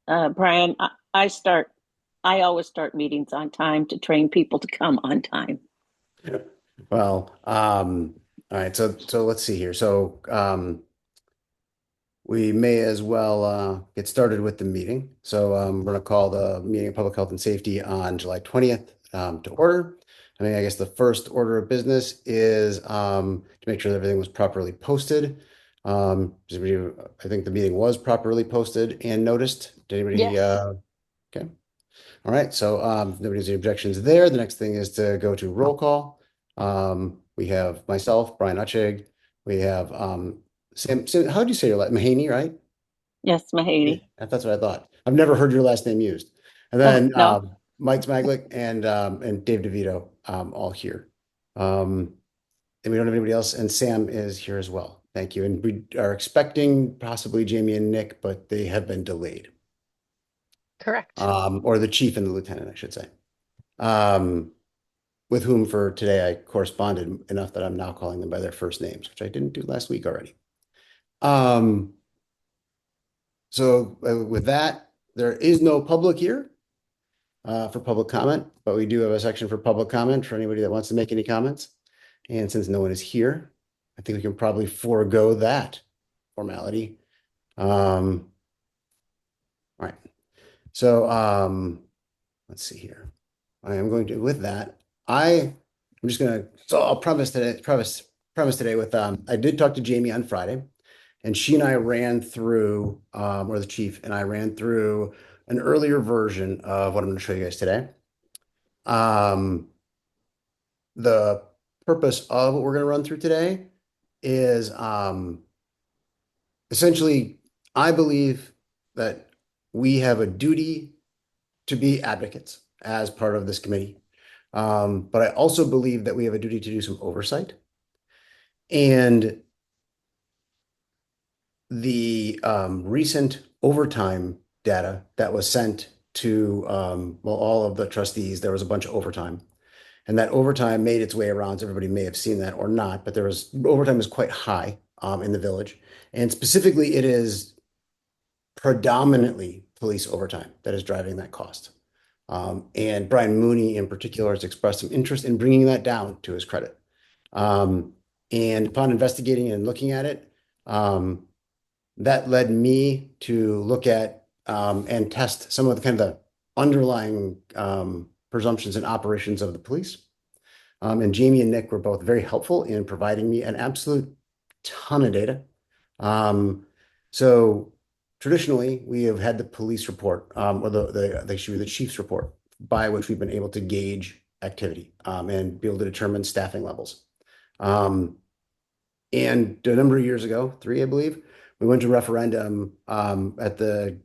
Brian, I always start meetings on time to train people to come on time. Well, all right. So let's see here. We may as well get started with the meeting. We're going to call the meeting of Public Health and Safety on July 20th to order. I guess the first order of business is to make sure that everything was properly posted. I think the meeting was properly posted and noticed. Did anybody? Yes. Okay. All right. If nobody has any objections there. The next thing is to go to roll call. We have myself, Brian Utchig. We have Sam, how do you say your last Mahaney, right? Yes, Yeah, Mahady. that's what I thought. I've never heard your last name used. And Oh, then no. Mike Smaglick and Dave DeVito all here. Um, and we don't have anybody else. And Sam is here as well. Thank you. And we are expecting possibly Jamie and Nick, but they have been delayed. Correct. Or the chief and the lieutenant, I should say. Um, with whom for today I corresponded enough that I'm now calling them by their first names, which I didn't do last week already. Um, with that, there is no public here for public comment, but we do have a section for public comment for anybody that wants to make any comments. And since no one is here, I think we can probably forego that formality. All right. So let's see here. I am going to, with that, I'm just gonna, so I'll premise today with I did talk to Jamie on Friday, and she and I ran through, or the chief and I ran through an earlier version of what I'm going to show you guys today. The purpose of what we're going to run through today is essentially, I believe that we have a duty to be advocates as part of this committee. But I also believe that we have a duty to do some oversight. And the recent overtime data that was sent to all of the trustees, there was a bunch of overtime. And that overtime made its way around. So everybody may have seen that or not, but overtime is quite high in the village. And specifically, it is predominantly police overtime that is driving that cost. And Brian Mooney in particular has expressed some interest in bringing that down, to his credit. And upon investigating and looking at it, that led me to look at and test some of the kind of the underlying presumptions and operations of the police. And Jamie and Nick were both very helpful in providing me an absolute ton of data. So traditionally, we have had the police report, or the chief's report, by which we've been able to gauge activity and be able to determine staffing levels. And a number of years ago, 3, I believe, we went to referendum at the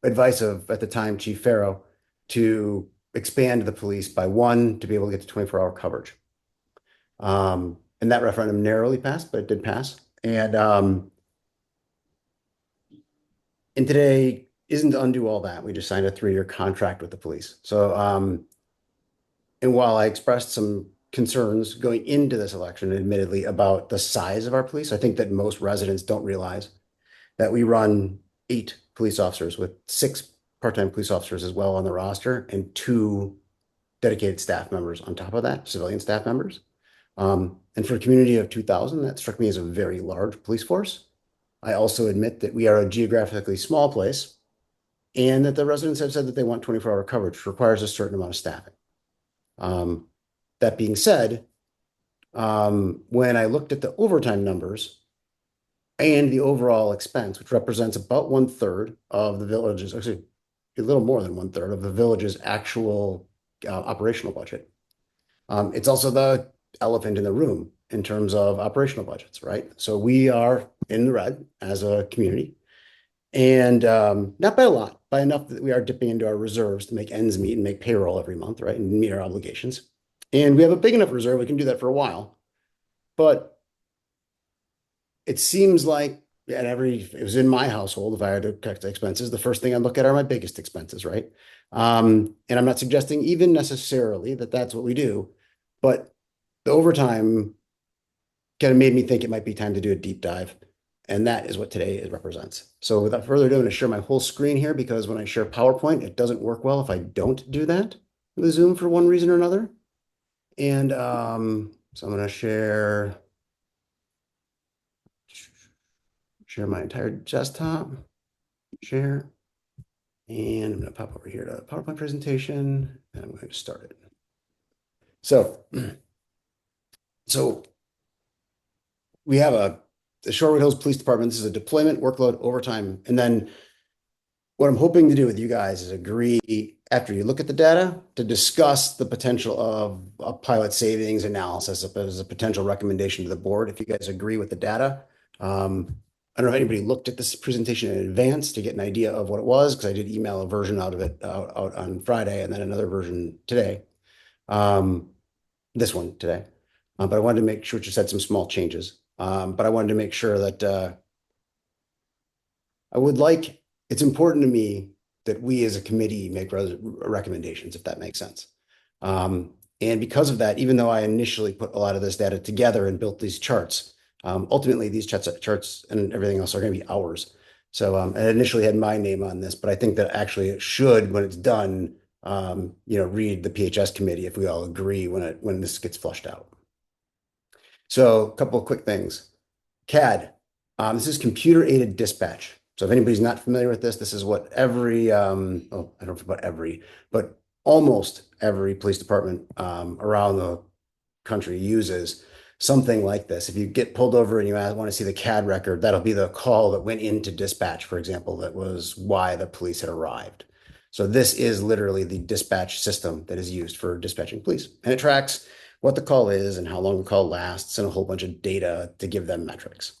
advice of, at the time, Chief Farrow, to expand the police by 1 to be able to get to 24-hour coverage. And that referendum narrowly passed, but it did pass. And today isn't to undo all that. We just signed a 3-year contract with the police. And while I expressed some concerns going into this election, admittedly, about the size of our police, I think that most residents don't realize that we run 8 police officers with 6 part-time police officers as well on the roster and 2 dedicated staff members on top of that, civilian staff members. And for a community of 2,000, that struck me as a very large police force. I also admit that we are a geographically small place and that the residents have said that they want 24-hour coverage, which requires a certain amount of staffing. That being said, when I looked at the overtime numbers and the overall expense, which represents about 1/3 of the village's, actually a little more than 1/3 of the village's actual operational budget. It's also the elephant in the room in terms of operational budgets, right? So we are in the red as a community, and not by a lot, by enough that we are dipping into our reserves to make ends meet and make payroll every month, right? And meet our obligations. And we have a big enough reserve, we can do that for a while. But it seems like it was in my household, if I had to cut expenses, the first thing I look at are my biggest expenses, right? And I'm not suggesting even necessarily that that's what we do, but the overtime kind of made me think it might be time to do a deep dive. And that is what today it represents. So without further ado, I'm going to share my whole screen here because when I share PowerPoint, it doesn't work well if I don't do that with Zoom for one reason or another. And so I'm going to share my entire desktop, share, and I'm going to pop over here to PowerPoint presentation, and I'm going to start it. So we have the Shorewood Hills Police Department. This is a deployment, workload, overtime, and then what I'm hoping to do with you guys is agree after you look at the data to discuss the potential of a pilot savings analysis as a potential recommendation to the board. If you guys agree with the data, I don't know if anybody looked at this presentation in advance to get an idea of what it was, because I did email a version out of it out on Friday and then another version today. This one today. But I wanted to make sure, just had some small changes. But I wanted to make sure that it's important to me that we as a committee make recommendations, if that makes sense. And because of that, even though I initially put a lot of this data together and built these charts, ultimately these charts and everything else are going to be ours. So I initially had my name on this, but I think that actually it should, when it's done, read the PHS committee if we all agree when this gets flushed out. So a couple of quick things. CAD, this is computer aided dispatch. So if anybody's not familiar with this, this is what every, I don't know about every, but almost every police department around the country uses something like this. If you get pulled over and you want to see the CAD record, that'll be the call that went into dispatch, for example, that was why the police had arrived. So this is literally the dispatch system that is used for dispatching police. And it tracks what the call is and how long the call lasts and a whole bunch of data to give them metrics.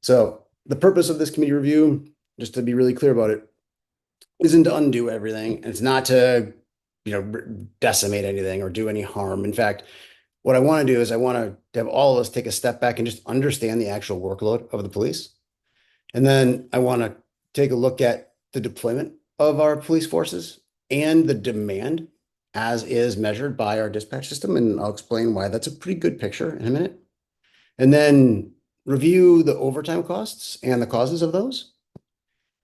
So the purpose of this committee review, just to be really clear about it, isn't to undo everything. And it's not to, decimate anything or do any harm. In fact, what I want to do is I want to have all of us take a step back and just understand the actual workload of the police. And then I want to take a look at the deployment of our police forces and the demand as is measured by our dispatch system. And I'll explain why that's a pretty good picture in a minute. And then review the overtime costs and the causes of those.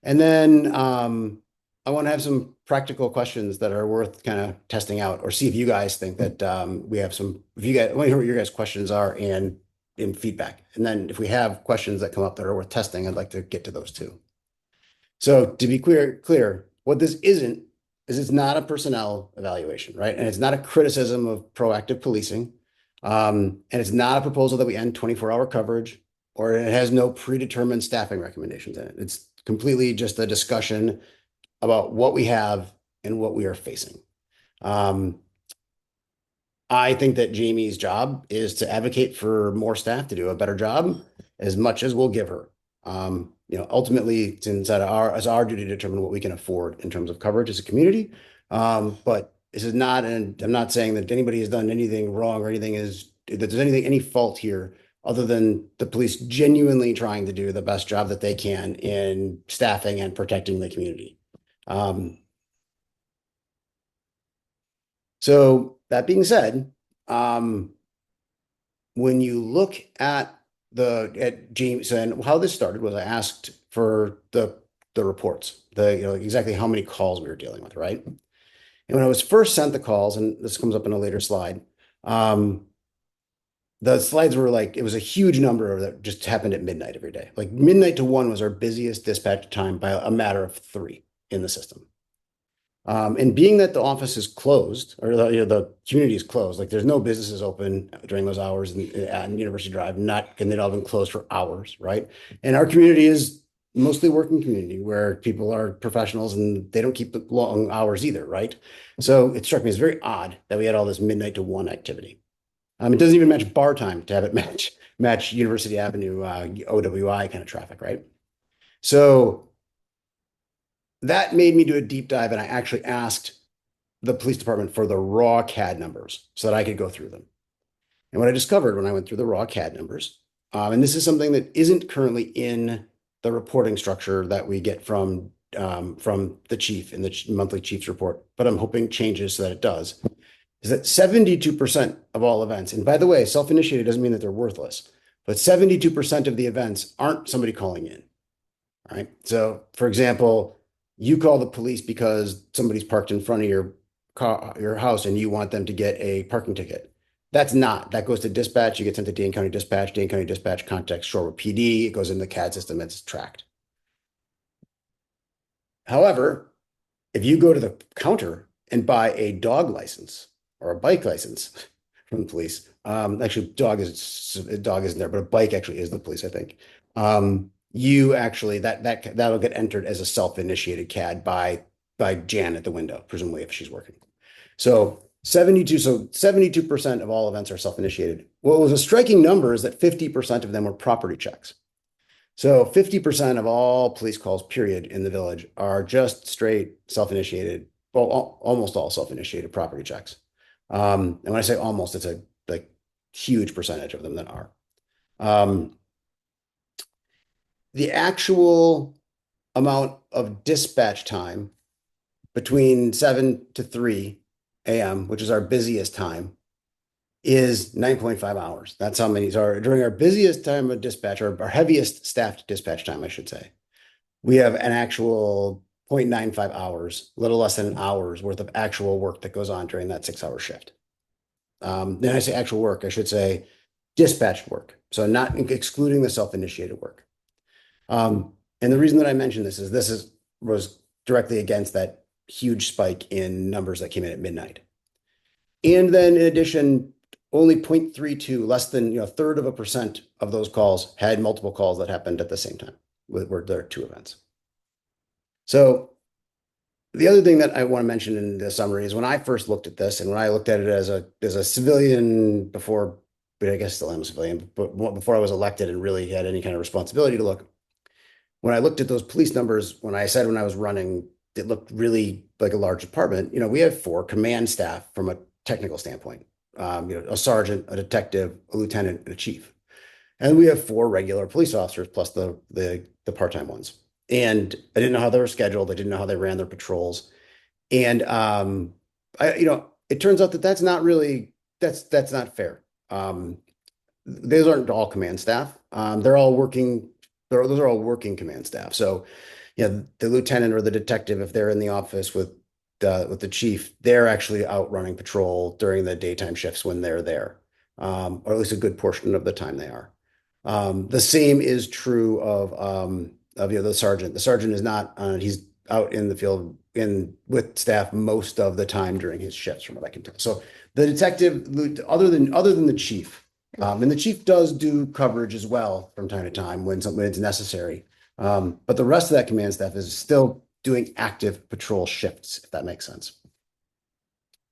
And then I want to have some practical questions that are worth kind of testing out, or see if you guys think that we have some, I want to hear what your guys' questions are and in feedback. And then if we have questions that come up that are worth testing, I'd like to get to those too. So to be clear, what this isn't is it's not a personnel evaluation, right? And it's not a criticism of proactive policing. And it's not a proposal that we end 24-hour coverage, or it has no predetermined staffing recommendations in it. It's completely just a discussion about what we have and what we are facing. I think that Jamie's job is to advocate for more staff to do a better job as much as we'll give her. Ultimately, it's our duty to determine what we can afford in terms of coverage as a community. But this is not, and I'm not saying that anybody has done anything wrong or that there's any fault here other than the police genuinely trying to do the best job that they can in staffing and protecting the community. So that being said, when you look at James, and how this started was I asked for the reports, exactly how many calls we were dealing with, right? And when I was first sent the calls, and this comes up in a later slide, the slides were like, it was a huge number that just happened at midnight every day. Like midnight to 1 was our busiest dispatch time by a matter of 3 in the system. And being that the office is closed, or the community is closed, like there's no businesses open during those hours at University Drive, and they'd all been closed for hours, right? And our community is mostly working community where people are professionals and they don't keep the long hours either, right? So it struck me as very odd that we had all this midnight to 1 activity. It doesn't even match bar time to have it match University Avenue OWI kind of traffic, right? So that made me do a deep dive, and I actually asked the police department for the raw CAD numbers so that I could go through them. And what I discovered when I went through the raw CAD numbers, and this is something that isn't currently in the reporting structure that we get from the chief in the monthly chief's report, but I'm hoping changes so that it does, is that 72% of all events, and by the way, self-initiated doesn't mean that they're worthless, but 72% of the events aren't somebody calling in. All right. So, for example, you call the police because somebody's parked in front of your car, your house, and you want them to get a parking ticket. That goes to dispatch. You get sent to Dane County Dispatch. Dane County Dispatch contacts Shorewood PD. It goes in the CAD system. It's tracked. However, if you go to the counter and buy a dog license or a bike license from the police, actually, dog isn't there, but a bike actually is the police, I think. You actually that'll get entered as a self-initiated CAD by Jan at the window, presumably if she's working. So 72% of all events are self-initiated. What was a striking number is that 50% of them were property checks. So 50% of all police calls, period, in the village are just straight self-initiated, well, almost all self-initiated property checks. And when I say almost, it's a like huge percentage of them that are. The actual amount of dispatch time between 7 to 3 a.m., which is our busiest time, is 9.5 hours. That's how many are during our busiest time of dispatch, or our heaviest staffed dispatch time, I should say. We have an actual 0.95 hours, a little less than an hour's worth of actual work that goes on during that 6-hour shift. Then I say actual work, I should say dispatched work. So not excluding the self-initiated work. And the reason that I mentioned this was directly against that huge spike in numbers that came in at midnight. And then in addition, only 0.32, less than a third of a percent of those calls had multiple calls that happened at the same time, where there are two events. So the other thing that I want to mention in the summary is when I first looked at this, and when I looked at it as a civilian before, but I guess still am a civilian, but before I was elected and really had any kind of responsibility to look, when I looked at those police numbers, when I was running, it looked really like a large department. We have 4 command staff from a technical standpoint. A sergeant, a detective, a lieutenant, and a chief. And we have 4 regular police officers plus the part-time ones. And I didn't know how they were scheduled. I didn't know how they ran their patrols. And it turns out that that's not fair. Those aren't all command staff. They're all working. Those are all working command staff. So, the lieutenant or the detective, if they're in the office with the chief, they're actually out running patrol during the daytime shifts when they're there, or at least a good portion of the time they are. The same is true of the sergeant. The sergeant is not he's out in the field with staff most of the time during his shifts, from what I can tell. So the detective, other than the chief, and the chief does do coverage as well from time to time when it's necessary. But the rest of that command staff is still doing active patrol shifts, if that makes sense.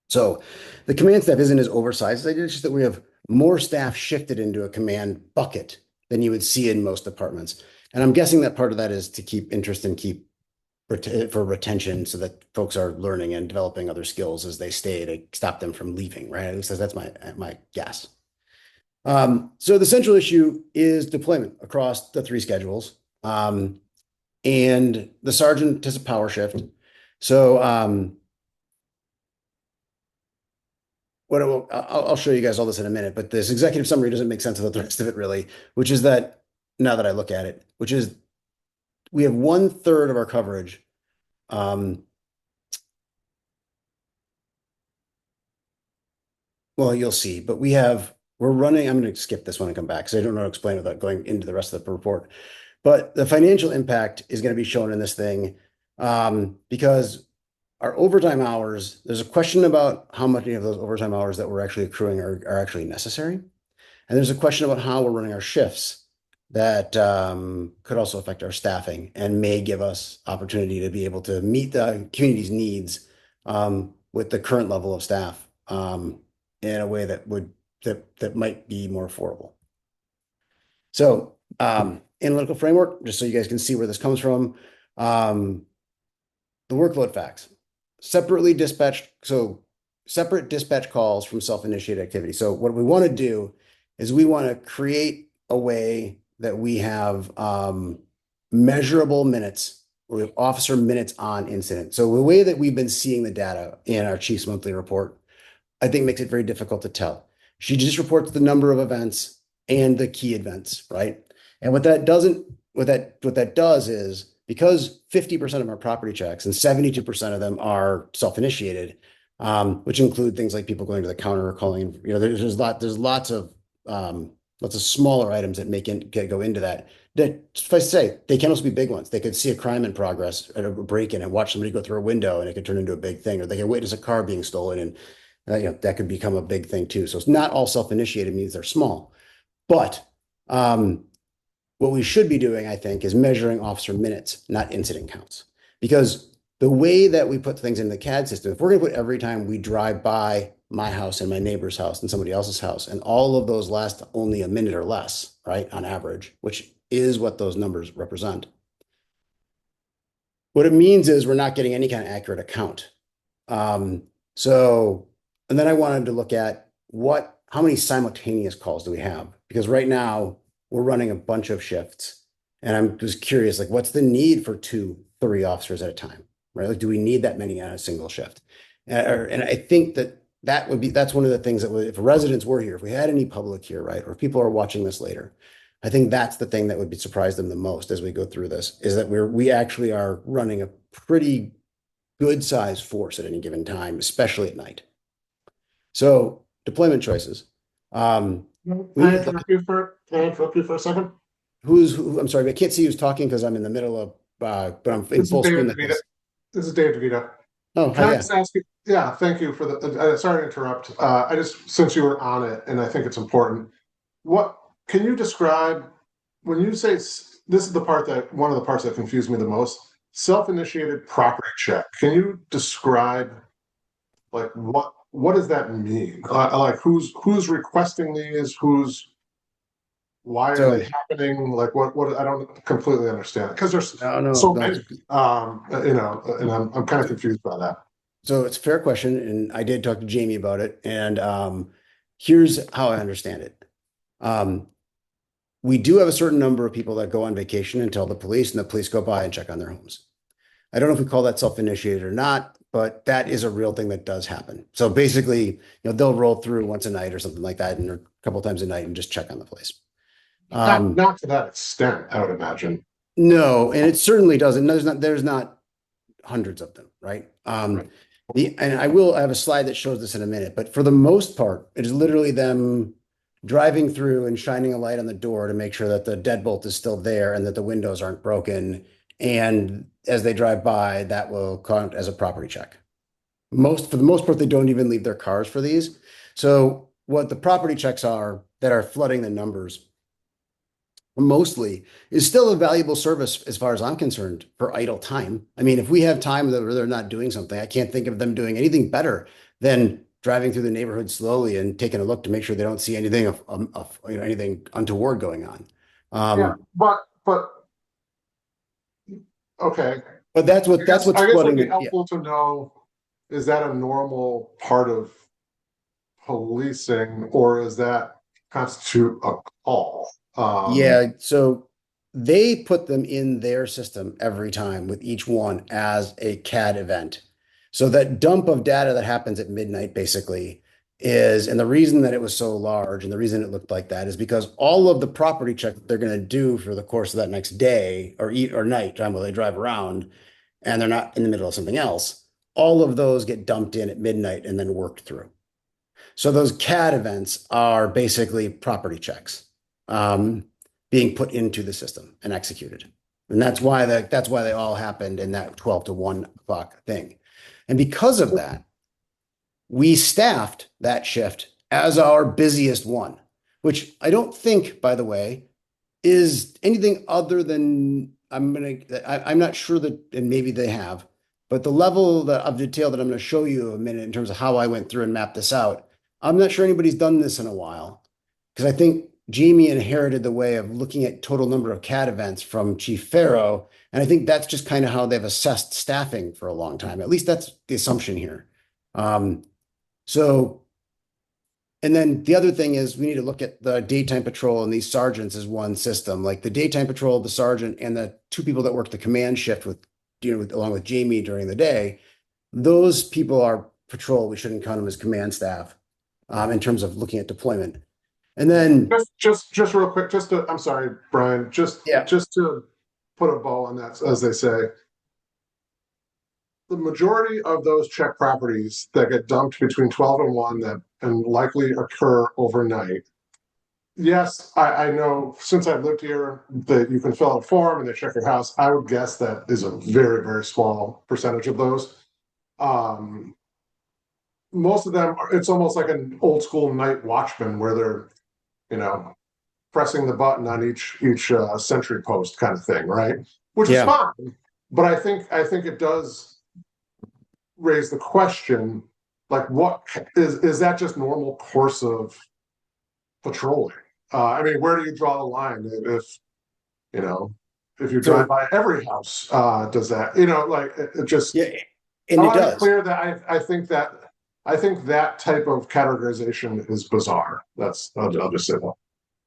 So the command staff isn't as oversized. It's just that we have more staff shifted into a command bucket than you would see in most departments. And I'm guessing that part of that is to keep interest and for retention, so that folks are learning and developing other skills as they stay to stop them from leaving, right? At least that's my guess. So the central issue is deployment across the 3 schedules. And the sergeant has a power shift. So I'll show you guys all this in a minute, but this executive summary doesn't make sense without the rest of it, really, which is that now that I look at it, which is we have 1/3 of our coverage. Well, you'll see, but we're running, I'm going to skip this one and come back because I don't know how to explain it without going into the rest of the report. But the financial impact is going to be shown in this thing because our overtime hours, there's a question about how many of those overtime hours that we're actually accruing are actually necessary. And there's a question about how we're running our shifts that could also affect our staffing and may give us opportunity to be able to meet the community's needs with the current level of staff in a way that might be more affordable. So analytical framework, just so you guys can see where this comes from. The workload facts, separately dispatched. So separate dispatch calls from self-initiated activity. So what we want to do is we want to create a way that we have measurable minutes, or we have officer minutes on incident. So the way that we've been seeing the data in our chief's monthly report, I think makes it very difficult to tell. She just reports the number of events and the key events, right? And what that does is because 50% of our property checks and 72% of them are self-initiated, which include things like people going to the counter or calling, there's lots of smaller items that go into that. That, if I say, they can also be big ones. They could see a crime in progress at a break-in and watch somebody go through a window, and it could turn into a big thing, or they can witness a car being stolen, and that could become a big thing too. So it's not all self-initiated means they're small, but what we should be doing, I think, is measuring officer minutes, not incident counts, because the way that we put things in the CAD system, if we're going to put every time we drive by my house and my neighbor's house and somebody else's house, and all of those last only a minute or less, right, on average, which is what those numbers represent. What it means is we're not getting any kind of accurate account. And then I wanted to look at how many simultaneous calls do we have? Because right now we're running a bunch of shifts, and I'm just curious, like, what's the need for 2, 3 officers at a time, right? Like, do we need that many on a single shift? And I think that's one of the things that if residents were here, if we had any public here, right, or if people are watching this later, I think that's the thing that would surprise them the most as we go through this, is that we actually are running a pretty good sized force at any given time, especially at night. So deployment choices. Can I interrupt you for a second? I'm sorry, I can't see who's talking because I'm in the middle of, but I'm in full screen like this. This is Dave DeVito. Oh, Can I hi, just ask you? Yeah, thank you for sorry to interrupt. Since you were on it, and I think it's important. What can you describe when you say this is one of the parts that confused me the most? Self-initiated property check. Can you describe like what does that mean? Like who's requesting these? Why are they happening? Like what I don't completely understand because there's so many, and I'm kind of confused by that. So it's a fair question, and I did talk to Jamie about it, and here's how I understand it. We do have a certain number of people that go on vacation and tell the police, and the police go by and check on their homes. I don't know if we call that self-initiated or not, but that is a real thing that does happen. So basically, they'll roll through once a night or something like that, and a couple times a night, and just check on the place. Not to that extent, I would imagine. No, and it certainly doesn't. There's not hundreds of them, right? Right. And I have a slide that shows this in a minute, but for the most part, it is literally them driving through and shining a light on the door to make sure that the deadbolt is still there and that the windows aren't broken. And as they drive by, that will count as a property check. For the most part, they don't even leave their cars for these. So what the property checks are that are flooding the numbers mostly is still a valuable service as far as I'm concerned for idle time. I mean, if we have time that they're not doing something, I can't think of them doing anything better than driving through the neighborhood slowly and taking a look to make sure they don't see anything anything untoward going on. Yeah, but okay. But that's what's I guess it flooding. would be helpful to know, is that a normal part of policing, or does that constitute a call? Yeah, so they put them in their system every time with each one as a CAD event. So that dump of data that happens at midnight basically and the reason that it was so large and the reason it looked like that is because all of the property check that they're going to do for the course of that next day or night time while they drive around and they're not in the middle of something else, all of those get dumped in at midnight and then worked through. So those CAD events are basically property checks being put into the system and executed. And that's why they all happened in that 12 to 1 o'clock thing. And because of that, we staffed that shift as our busiest one, which I don't think, by the way, is anything other than I'm not sure that, and maybe they have, but the level of detail that I'm going to show you in a minute in terms of how I went through and mapped this out, I'm not sure anybody's done this in a while, because I think Jamie inherited the way of looking at total number of CAD events from Chief Farrow. And I think that's just kind of how they've assessed staffing for a long time. At least that's the assumption here. And then the other thing is we need to look at the daytime patrol and these sergeants as one system. Like the daytime patrol, the sergeant, and the 2 people that work the command shift along with Jamie during the day. Those people are patrol. We shouldn't count them as command staff in terms of looking at deployment. And then, Just real quick, I'm sorry, Brian, Yeah. just to put a bow on that, as they say. The majority of those check properties that get dumped between 12 and 1 that and likely occur overnight. Yes, I know since I've lived here that you can fill out a form and they check your house. I would guess that is a very, very small percentage of those. Most of them, it's almost like an old school night watchman where they're, you know, pressing the button on each sentry post kind of thing, right? Which is Yeah. fine, but I think it does raise the question, like, what is that just normal course of patrolling? I mean, where do you draw the line if you know if you drive by every house? Does that like it just? Yeah, and I it want to be does. clear that I think that type of categorization is bizarre. I'll just say that.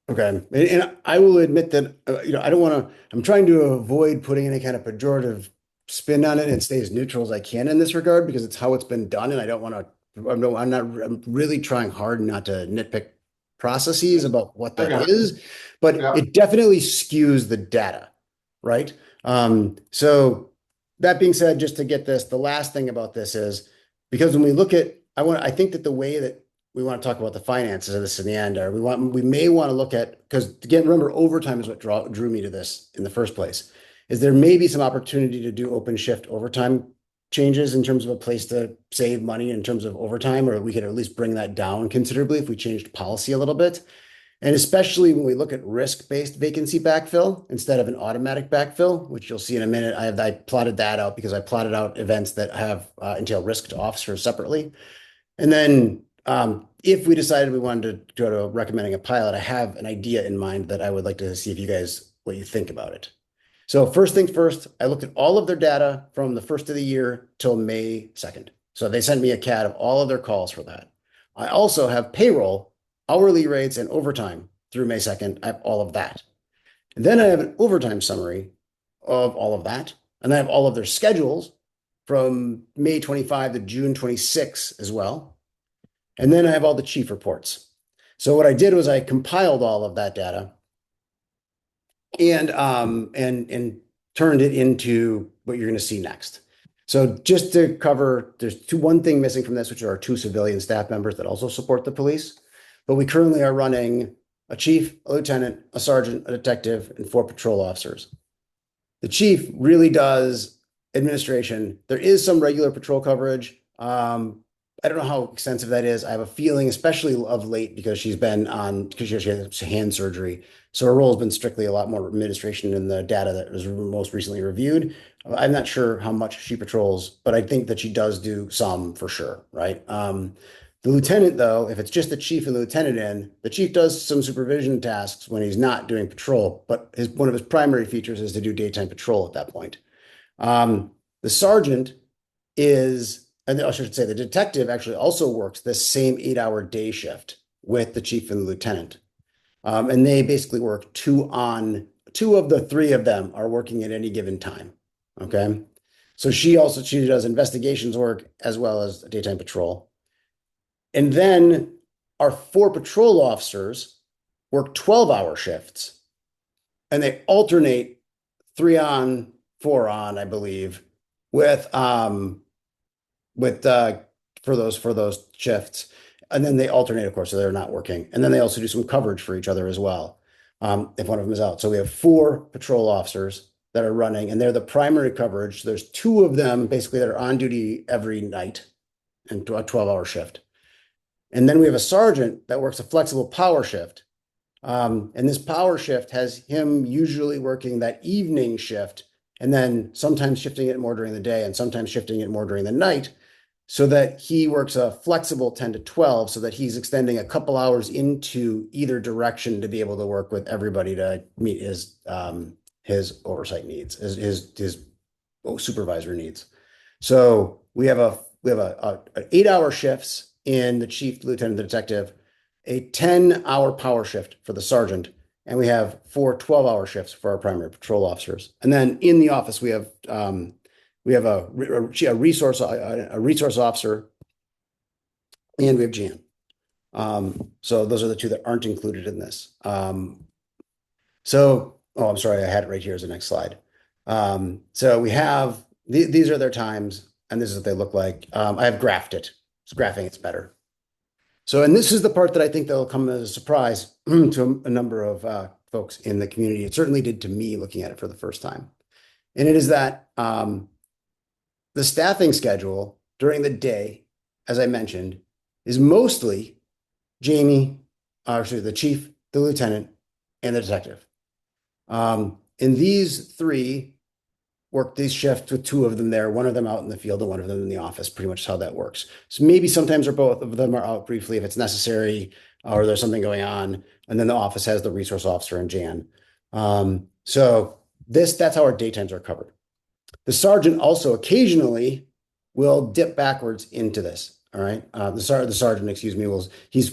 Okay. And I will admit that, I don't want to, I'm trying to avoid putting any kind of pejorative spin on it and stay as neutral as I can in this regard because it's how it's been done. And I don't want to, I'm really trying hard not to nitpick processes about what I that got it. is, but Yeah. it definitely skews the data, right? So that being said, just to get this, the last thing about this is because when we look at, I think that the way that we want to talk about the finances of this in the end, or we may want to look at, because again, remember, overtime is what drew me to this in the first place, is there may be some opportunity to do open shift overtime changes in terms of a place to save money in terms of overtime, or we could at least bring that down considerably if we changed policy a little bit. And especially when we look at risk-based vacancy backfill instead of an automatic backfill, which you'll see in a minute. I plotted that out because I plotted out events that have entail risk to officers separately. And then if we decided we wanted to go to recommending a pilot, I have an idea in mind that I would like to see what you think about it. So first things first, I looked at all of their data from the first of the year till May 2nd. So they sent me a CAD of all of their calls for that. I also have payroll, hourly rates, and overtime through May 2nd. I have all of that. And then I have an overtime summary of all of that. And I have all of their schedules from May 25 to June 26 as well. And then I have all the chief reports. So what I did was I compiled all of that data and turned it into what you're going to see next. So just to cover, there's one thing missing from this, which are our 2 civilian staff members that also support the police. But we currently are running a chief, a lieutenant, a sergeant, a detective, and 4 patrol officers. The chief really does administration. There is some regular patrol coverage. I don't know how extensive that is. I have a feeling, especially of late, because she has hand surgery. So her role has been strictly a lot more administration in the data that was most recently reviewed. I'm not sure how much she patrols, but I think that she does do some for sure, right? The lieutenant, though, if it's just the chief and the lieutenant the chief does some supervision tasks when he's not doing patrol, but one of his primary features is to do daytime patrol at that point. The sergeant and I should say the detective actually also works this same 8-hour day shift with the chief and the lieutenant. And they basically work 2 of the 3 of them are working at any given time. Okay. So she does investigations work as well as daytime patrol. And then our 4 patrol officers work 12-hour shifts and they alternate 3 on, 4 on, I believe, for those shifts. And then they alternate, of course, so they're not working. And then they also do some coverage for each other as well, if one of them is out. So we have 4 patrol officers that are running, and they're the primary coverage. There's 2 of them basically that are on duty every night and a 12-hour shift. And then we have a sergeant that works a flexible power shift. And this power shift has him usually working that evening shift and then sometimes shifting it more during the day and sometimes shifting it more during the night so that he works a flexible 10 to 12 so that he's extending a couple hours into either direction to be able to work with everybody to meet his oversight needs, his supervisor needs. So we have a 8-hour shifts in the chief, lieutenant, the detective, a 10-hour power shift for the sergeant, and we have 4 12-hour shifts for our primary patrol officers. And then in the office, we have a resource officer, and we have Jan. So those are the two that aren't included in this. I'm sorry, I had it right here as the next slide. So we have these are their times, and this is what they look like. I have graphed it. So graphing it's better. So, and this is the part that I think that'll come as a surprise to a number of folks in the community. It certainly did to me looking at it for the first time. And it is that the staffing schedule during the day, as I mentioned, is mostly Jamie, actually the chief, the lieutenant, and the detective. And these three work these shifts with two of them there, one of them out in the field and one of them in the office, pretty much how that works. So maybe sometimes or both of them are out briefly if it's necessary or there's something going on. And then the office has the resource officer and Jan. So that's how our daytimes are covered. The sergeant also occasionally will dip backwards into this. All right. The sergeant, excuse me,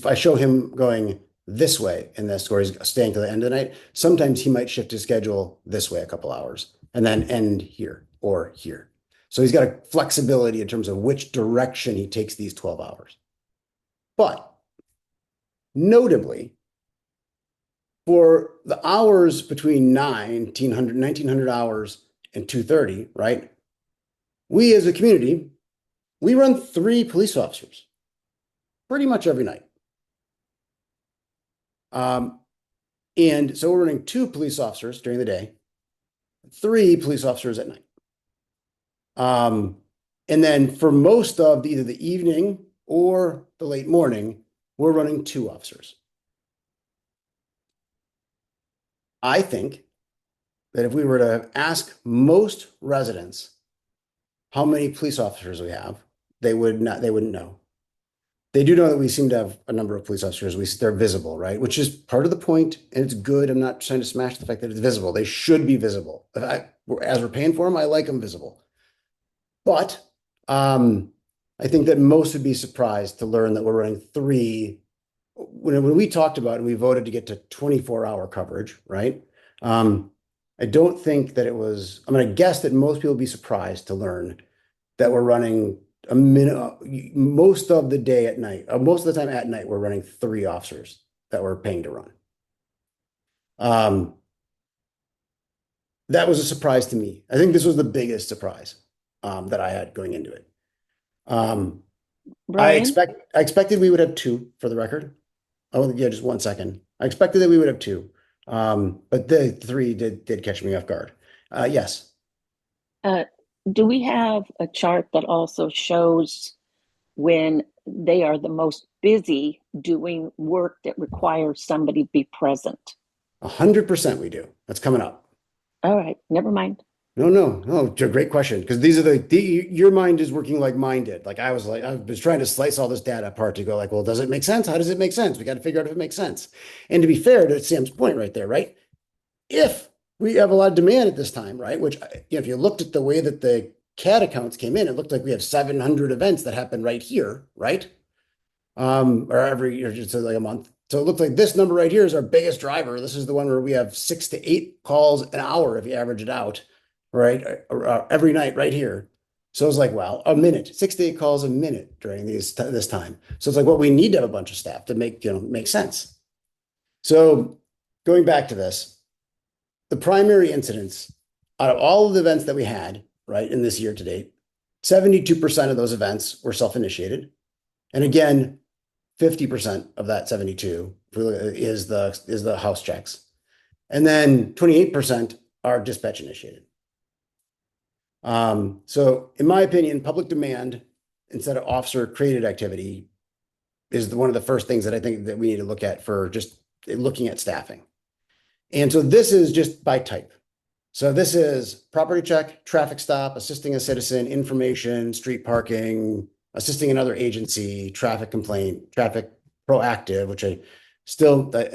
I show him going this way in this, or he's staying to the end of the night. Sometimes he might shift his schedule this way a couple hours and then end here or here. So he's got a flexibility in terms of which direction he takes these 12 hours. But notably, for the hours between 1900 hours and 2:30, right? We as a community, we run 3 police officers pretty much every night. And so we're running 2 police officers during the day, 3 police officers at night. And then for most of either the evening or the late morning, we're running 2 officers. I think that if we were to ask most residents how many police officers we have, they wouldn't know. They do know that we seem to have a number of police officers. They're visible, right? Which is part of the point, and it's good. I'm not trying to smash the fact that it's visible. They should be visible. As we're paying for them, I like them visible. But I think that most would be surprised to learn that we're running 3. When we talked about it, we voted to get to 24-hour coverage, right? I don't think that it was. I'm going to guess that most people would be surprised to learn that we're running a minute most of the day at night. Most of the time at night, we're running 3 officers that we're paying to run. That was a surprise to me. I think this was the biggest surprise that I had going into it. I Brian, expected we would have 2 for the record. Oh, yeah, just 1 second. I expected that we would have 2, but the 3 did catch me off guard. Yes. do we have a chart that also shows when they are the most busy doing work that requires somebody to be present? 100% we do. That's coming up. All right, never mind. No, it's a great question because these are your mind is working like mine did. Like I was trying to slice all this data apart to go like, well, does it make sense? How does it make sense? We got to figure out if it makes sense. And to be fair to Sam's point right there, right? If we have a lot of demand at this time, right? Which, if you looked at the way that the CAD accounts came in, it looked like we have 700 events that happen right here, right? Or every year, just like a month. So it looked like this number right here is our biggest driver. This is the one where we have 6 to 8 calls an hour if you average it out, right? Every night right here. So it's like, wow, a minute, 6 to 8 calls a minute during this time. So it's like, well, we need to have a bunch of staff to make sense. So going back to this, the primary incidents out of all of the events that we had, right, in this year to date, 72% of those events were self-initiated. And again, 50% of that 72 is the house checks. And then 28% are dispatch initiated. So in my opinion, public demand instead of officer created activity is one of the first things that I think that we need to look at for just looking at staffing. And so this is just by type. So this is property check, traffic stop, assisting a citizen, information, street parking, assisting another agency, traffic complaint, traffic proactive, which I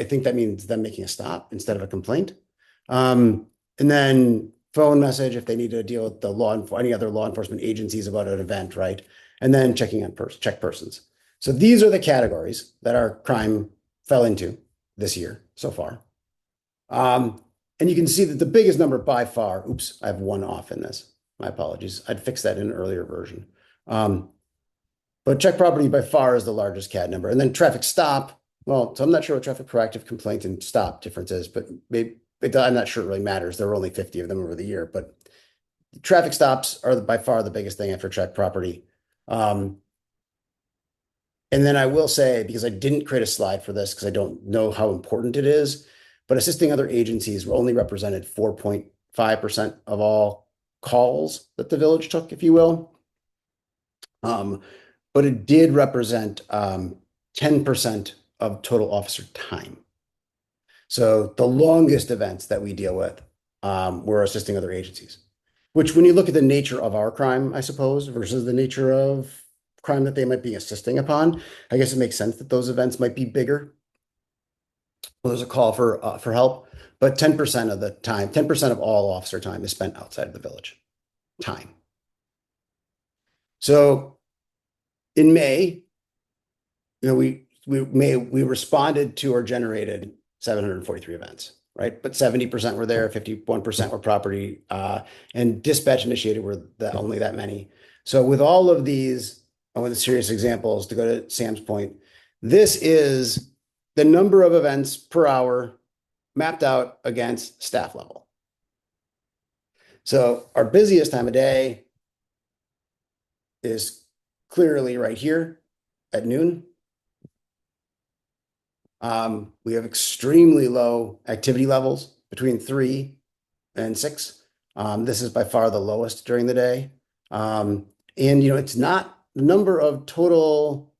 think that means them making a stop instead of a complaint. And then phone message if they need to deal with any other law enforcement agencies about an event, right? And then checking on check persons. So these are the categories that our crime fell into this year so far. And you can see that the biggest number by far, oops, I have 1 off in this. My apologies. I'd fix that in an earlier version. But check property by far is the largest CAD number. And then traffic stop, well, so I'm not sure what traffic proactive complaint and stop difference is, but I'm not sure it really matters. There were only 50 of them over the year, but traffic stops are by far the biggest thing after check property. And then I will say, because I didn't create a slide for this because I don't know how important it is, but assisting other agencies only represented 4.5% of all calls that the village took, if you will. But it did represent 10% of total officer time. So the longest events that we deal with were assisting other agencies, which when you look at the nature of our crime, I suppose, versus the nature of crime that they might be assisting upon, I guess it makes sense that those events might be bigger. Well, there's a call for help, but 10% of the time, 10% of all officer time is spent outside of the village time. So in May, we responded to or generated 743 events, right? But 70% were there, 51% were property, and dispatch initiated were only that many. So with all of these, one of the serious examples, to go to Sam's point, this is the number of events per hour mapped out against staff level. So our busiest time of day is clearly right here at noon. We have extremely low activity levels between 3 and 6. This is by far the lowest during the day. And, it's not the number of total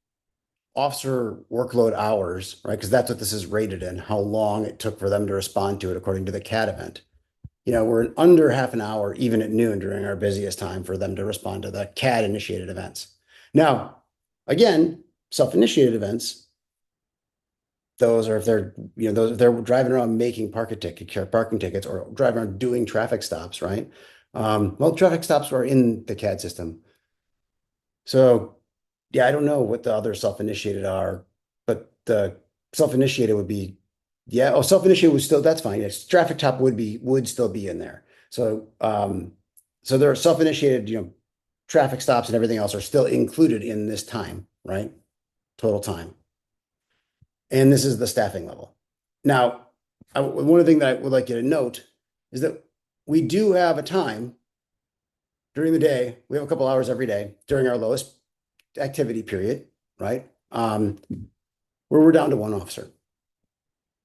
officer workload hours, right? Because that's what this is rated in, how long it took for them to respond to it according to the CAD event. We're in under half an hour, even at noon during our busiest time for them to respond to the CAD initiated events. Now, again, self-initiated events, those are if they're driving around making parking tickets or driving around doing traffic stops, right? Well, traffic stops are in the CAD system. So yeah, I don't know what the other self-initiated are, but the self-initiated would be, self-initiated was still, that's fine. Yes, traffic top would still be in there. So so there are self-initiated, traffic stops and everything else are still included in this time, right? Total time. And this is the staffing level. Now, one thing that I would like you to note is that we do have a time during the day. We have a couple hours every day during our lowest activity period, right? Where we're down to 1 officer.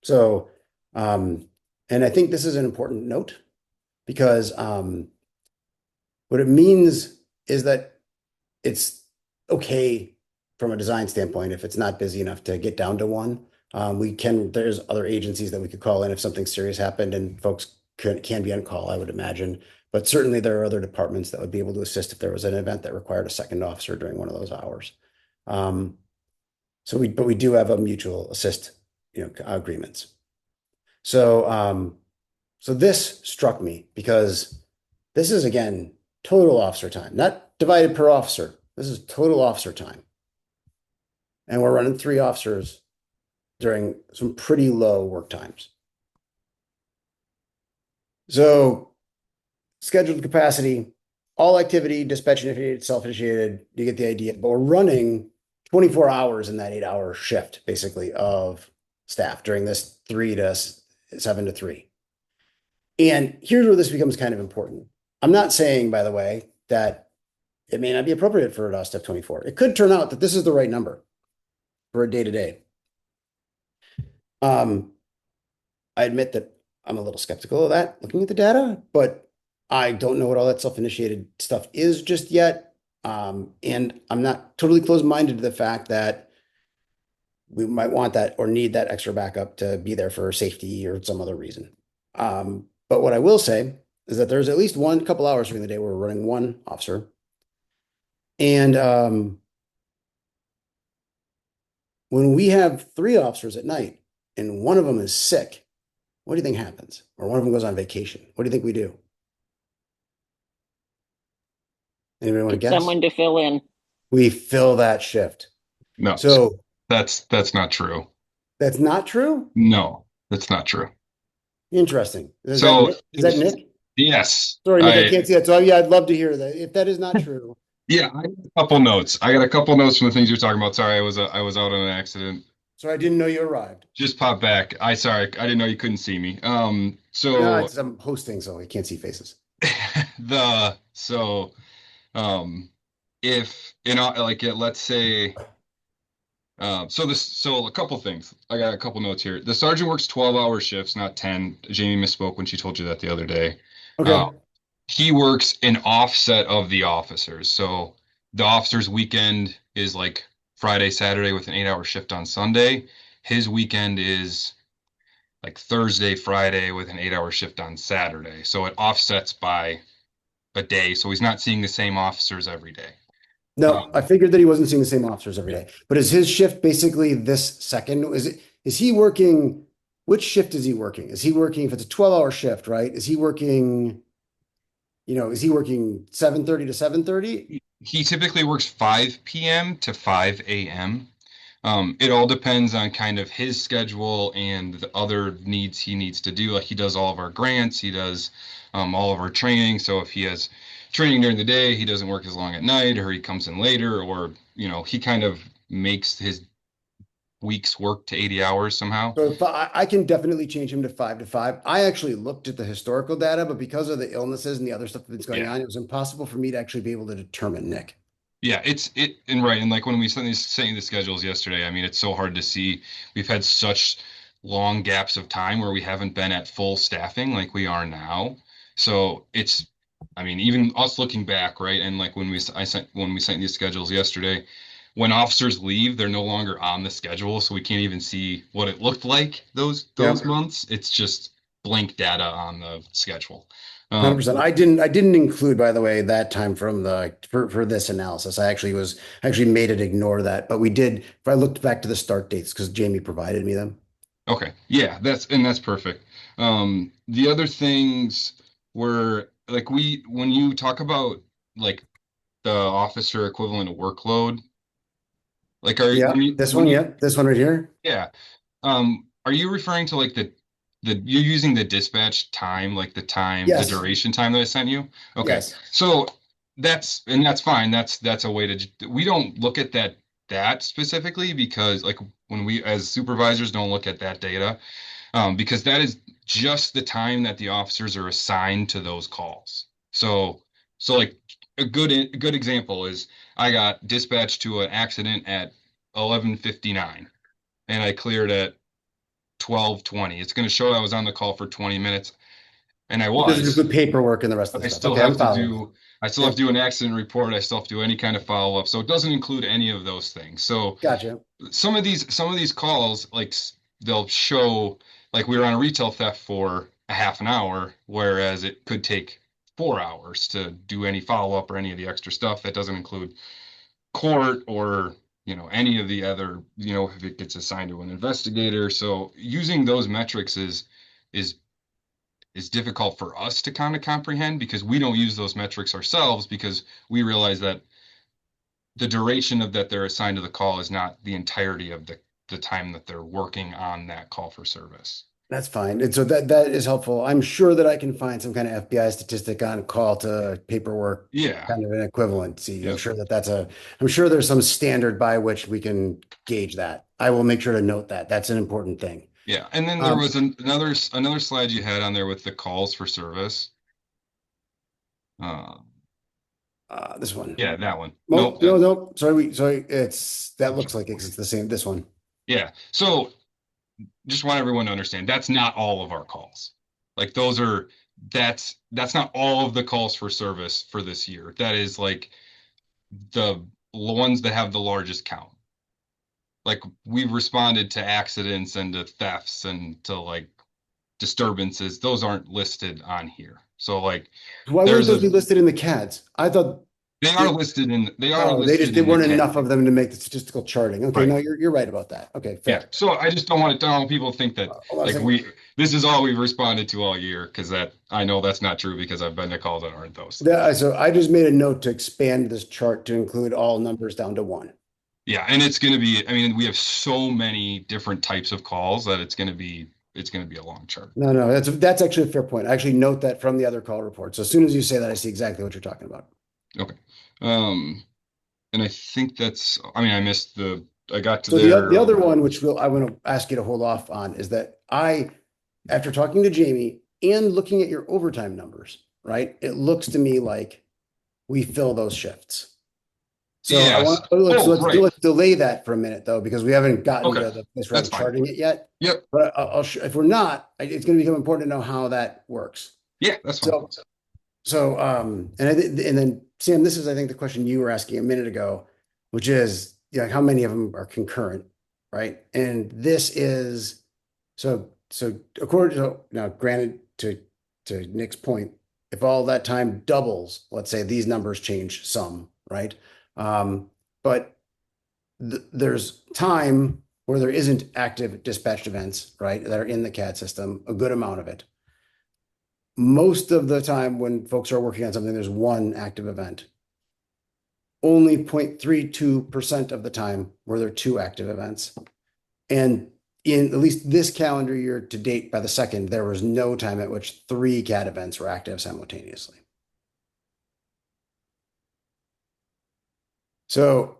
So, and I think this is an important note because what it means is that it's okay from a design standpoint if it's not busy enough to get down to 1. There's other agencies that we could call in if something serious happened and folks can be on call, I would imagine. But certainly there are other departments that would be able to assist if there was an event that required a second officer during one of those hours. But we do have a mutual assist, agreements. So, so this struck me because this is, again, total officer time, not divided per officer. This is total officer time. And we're running 3 officers during some pretty low work times. So scheduled capacity, all activity, dispatch initiated, self-initiated, you get the idea. But we're running 24 hours in that 8-hour shift, basically, of staff during this 7 to 3. And here's where this becomes kind of important. I'm not saying, by the way, that it may not be appropriate for us to have 24. It could turn out that this is the right number for a day-to-day. I admit that I'm a little skeptical of that, looking at the data, but I don't know what all that self-initiated stuff is just yet. And I'm not totally closed-minded to the fact that we might want that or need that extra backup to be there for safety or some other reason. But what I will say is that there's at least couple hours during the day where we're running 1 officer. And when we have 3 officers at night and one of them is sick, what do you think happens? Or one of them goes on vacation. What do you think we do? Anybody want to Get guess? someone to fill in. We fill that shift. No, So that's not true. that's not true? No, that's not true. Interesting. Is So that Nick? yes, Sorry, Nick, I can't see that. So yeah, I'd love to hear that. If that is not true, Yeah, I got a couple notes. I got a couple notes from the things you're talking about. Sorry, I was out on an accident. So I didn't know you arrived. Just popped back. Sorry, I didn't know you couldn't see me. No, So I'm hosting, so I can't see faces. the so if like let's say so a couple things. I got a couple notes here. The sergeant works 12-hour shifts, not 10. Jamie misspoke when she told you that the other day. Uh, Okay. he works an offset of the officers. So the officer's weekend is like Friday, Saturday with an 8-hour shift on Sunday. His weekend is like Thursday, Friday with an 8-hour shift on Saturday. So it offsets by a day. So he's not seeing the same officers every day. No, I Um, figured that he wasn't seeing the same officers every day. But is his shift basically this second? Is he working? Which shift is he working? Is he working, if it's a 12-hour shift, right? Is he working, is he working 7:30 to 7:30? he typically works 5 p.m. to 5 a.m. It all depends on kind of his schedule and the other needs he needs to do. Like he does all of our grants, he does all of our training. So if he has training during the day, he doesn't work as long at night, or he comes in later, or he kind of makes his week's work to 80 hours somehow. So if I can definitely change him to 5 to 5. I actually looked at the historical data, but because of the illnesses and the other stuff that's going Yeah. on, it was impossible for me to actually be able to determine Nick. Yeah, and right, and like when we sent the schedules yesterday, I mean, it's so hard to see. We've had such long gaps of time where we haven't been at full staffing like we are now. So I mean, even us looking back, right, and like when we sent these schedules yesterday, when officers leave, they're no longer on the schedule, so we can't even see what it looked like those Yep. months. It's just blank data on the schedule. 100%. I didn't include, by the way, that time from for this analysis. I actually made it ignore that, but we did. If I looked back to the start dates, because Jamie provided me them. Okay. Yeah, that's perfect. The other things were like when you talk about like the officer equivalent of workload, like Yeah, this one, yeah, this one right here. yeah, are you referring to like you're using the dispatch time, like the Yes, duration time that I sent you? Okay. yes. So that's fine. That's a way to we don't look at that specifically because like when we as supervisors don't look at that data because that is just the time that the officers are assigned to those calls. So like a good example is I got dispatched to an accident at 11:59 and I cleared at 12:20. It's going to show I was on the call for 20 minutes and I It doesn't was. include paperwork and the rest of the I stuff. still Okay, I'm have to following. do I still have Yep, to do an accident report. I still have to do any kind of follow up. So it doesn't include any of those things. So gotcha. some of these calls like they'll show like we were on a retail theft for a half an hour whereas it could take 4 hours to do any follow-up or any of the extra stuff that doesn't include court or any of the other if it gets assigned to an investigator. So using those metrics is is difficult for us to kind of comprehend because we don't use those metrics ourselves because we realize that the duration of that they're assigned to the call is not the entirety of the time that they're working on that call for service. That's fine. And so that is helpful. I'm sure that I can find some kind of FBI statistic on call to paperwork, Yeah. kind of an equivalency. Yep. I'm sure there's some standard by which we can gauge that. I will make sure to note that. That's an important thing. Yeah. And then there Um, was another slide you had on there with the calls for service. Uh, this one. yeah, that one. Nope, Nope. no, no. Sorry. That looks like it's the same. This one. Yeah. So just want everyone to understand that's not all of our calls. Like that's not all of the calls for service for this year. That is like the ones that have the largest count. Like we've responded to accidents and to thefts and to like disturbances. Those aren't listed on here. So like Why wouldn't there's those a be listed in the CADs? I thought they are oh, listed they in the weren't CAD. enough of them to make the statistical charting. Okay, Right. no, you're right about that. Okay, Yeah. fair. So I just don't want people to think that Hold on a like second. this is all we've responded to all year because that I know that's not true because I've been to calls that aren't those. So I just made a note to expand this chart to include all numbers down to one. Yeah, and it's going to be, I mean, we have so many different types of calls that it's going to be a long chart. No, that's actually a fair point. I actually note that from the other call report. So as soon as you say that, I see exactly what you're talking about. Okay. And I think that's, I mean, I got to So there. the other one, which I want to ask you to hold off on, is that after talking to Jamie and looking at your overtime numbers, right, it looks to me like we fill those shifts. So I Yes. want, Oh, right. let's delay that for a minute though, because we haven't gotten Okay. to the place where That's I'm fine. charting it yet. Yep. But if we're not, it's going to become important to know how that works. Yeah, that's fine. And then Sam, this is, I think, the question you were asking a minute ago, which is, how many of them are concurrent, right? And this is, so according to, now granted to Nick's point, if all that time doubles, let's say these numbers change some, right? But there's time where there isn't active dispatched events, right, that are in the CAD system, a good amount of it. Most of the time when folks are working on something, there's one active event. Only 0.32% of the time were there two active events. And in at least this calendar year to date, by the second, there was no time at which three CAD events were active simultaneously. So,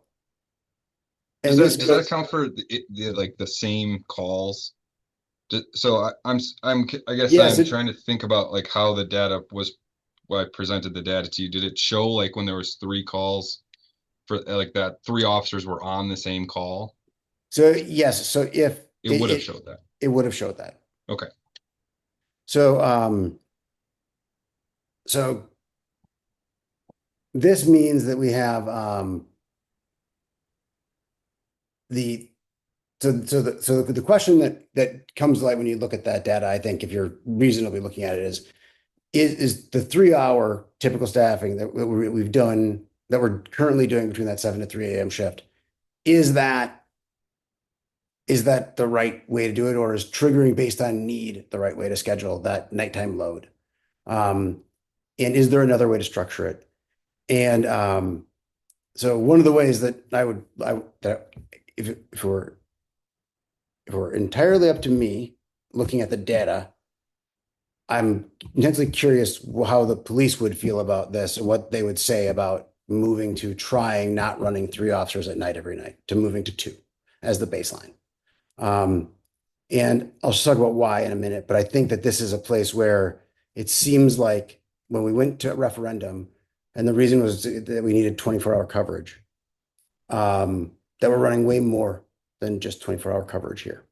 and Does that account for the same calls? So I guess Yes, I'm trying to think about like how the data was, when I presented the data to you. Did it show like when there was three calls for like that, three officers were on the same call? so yes, so if It would have showed that. it would have showed that. Okay. So, so this means that we have the the question that comes to light when you look at that data, I think if you're reasonably looking at it, is the 3 hour typical staffing that we've done, that we're currently doing between that 7 to 3 a.m. shift, is that the right way to do it, or is triggering based on need the right way to schedule that nighttime load? And is there another way to structure it? And so one of the ways that that if it were entirely up to me, looking at the data, I'm intensely curious how the police would feel about this and what they would say about moving to trying not running three officers at night every night, to moving to two as the baseline. And I'll just talk about why in a minute, but I think that this is a place where it seems like when we went to a referendum, and the reason was that we needed 24-hour coverage, that we're running way more than just 24-hour coverage here.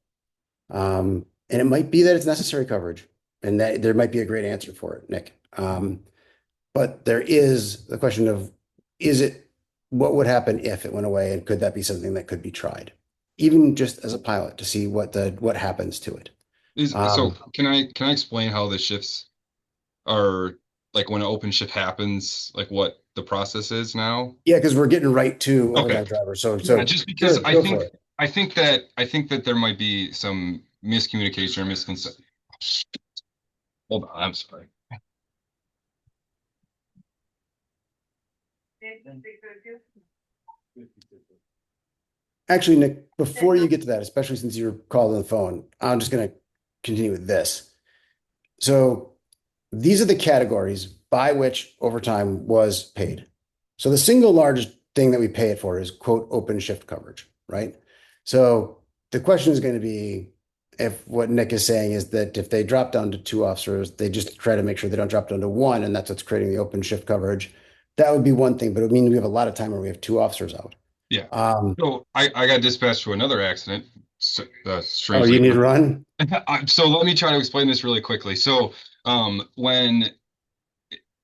And it might be that it's necessary coverage, and that there might be a great answer for it, Nick. But there is the question of, what would happen if it went away, and could that be something that could be tried, even just as a pilot, to see what happens to it? So can I explain how the shifts are, like when an open shift happens, like what the process is now? Yeah, because we're getting right to Okay. overtime drivers. So Yeah, just because sure, go for it. I think that there might be some miscommunication or misconception. Hold on, I'm sorry. Actually, Nick, before you get to that, especially since you're called on the phone, I'm just going to continue with this. So these are the categories by which overtime was paid. So the single largest thing that we pay it for is, quote, open shift coverage, right? So the question is going to be, if what Nick is saying is that if they drop down to two officers, they just try to make sure they don't drop down to one, and that's what's creating the open shift coverage. That would be one thing, but it would mean we have a lot of time where we have two officers out. Yeah. Um, So I got dispatched to another accident. So, oh, strangely you need to enough. run? So let me try to explain this really quickly. So when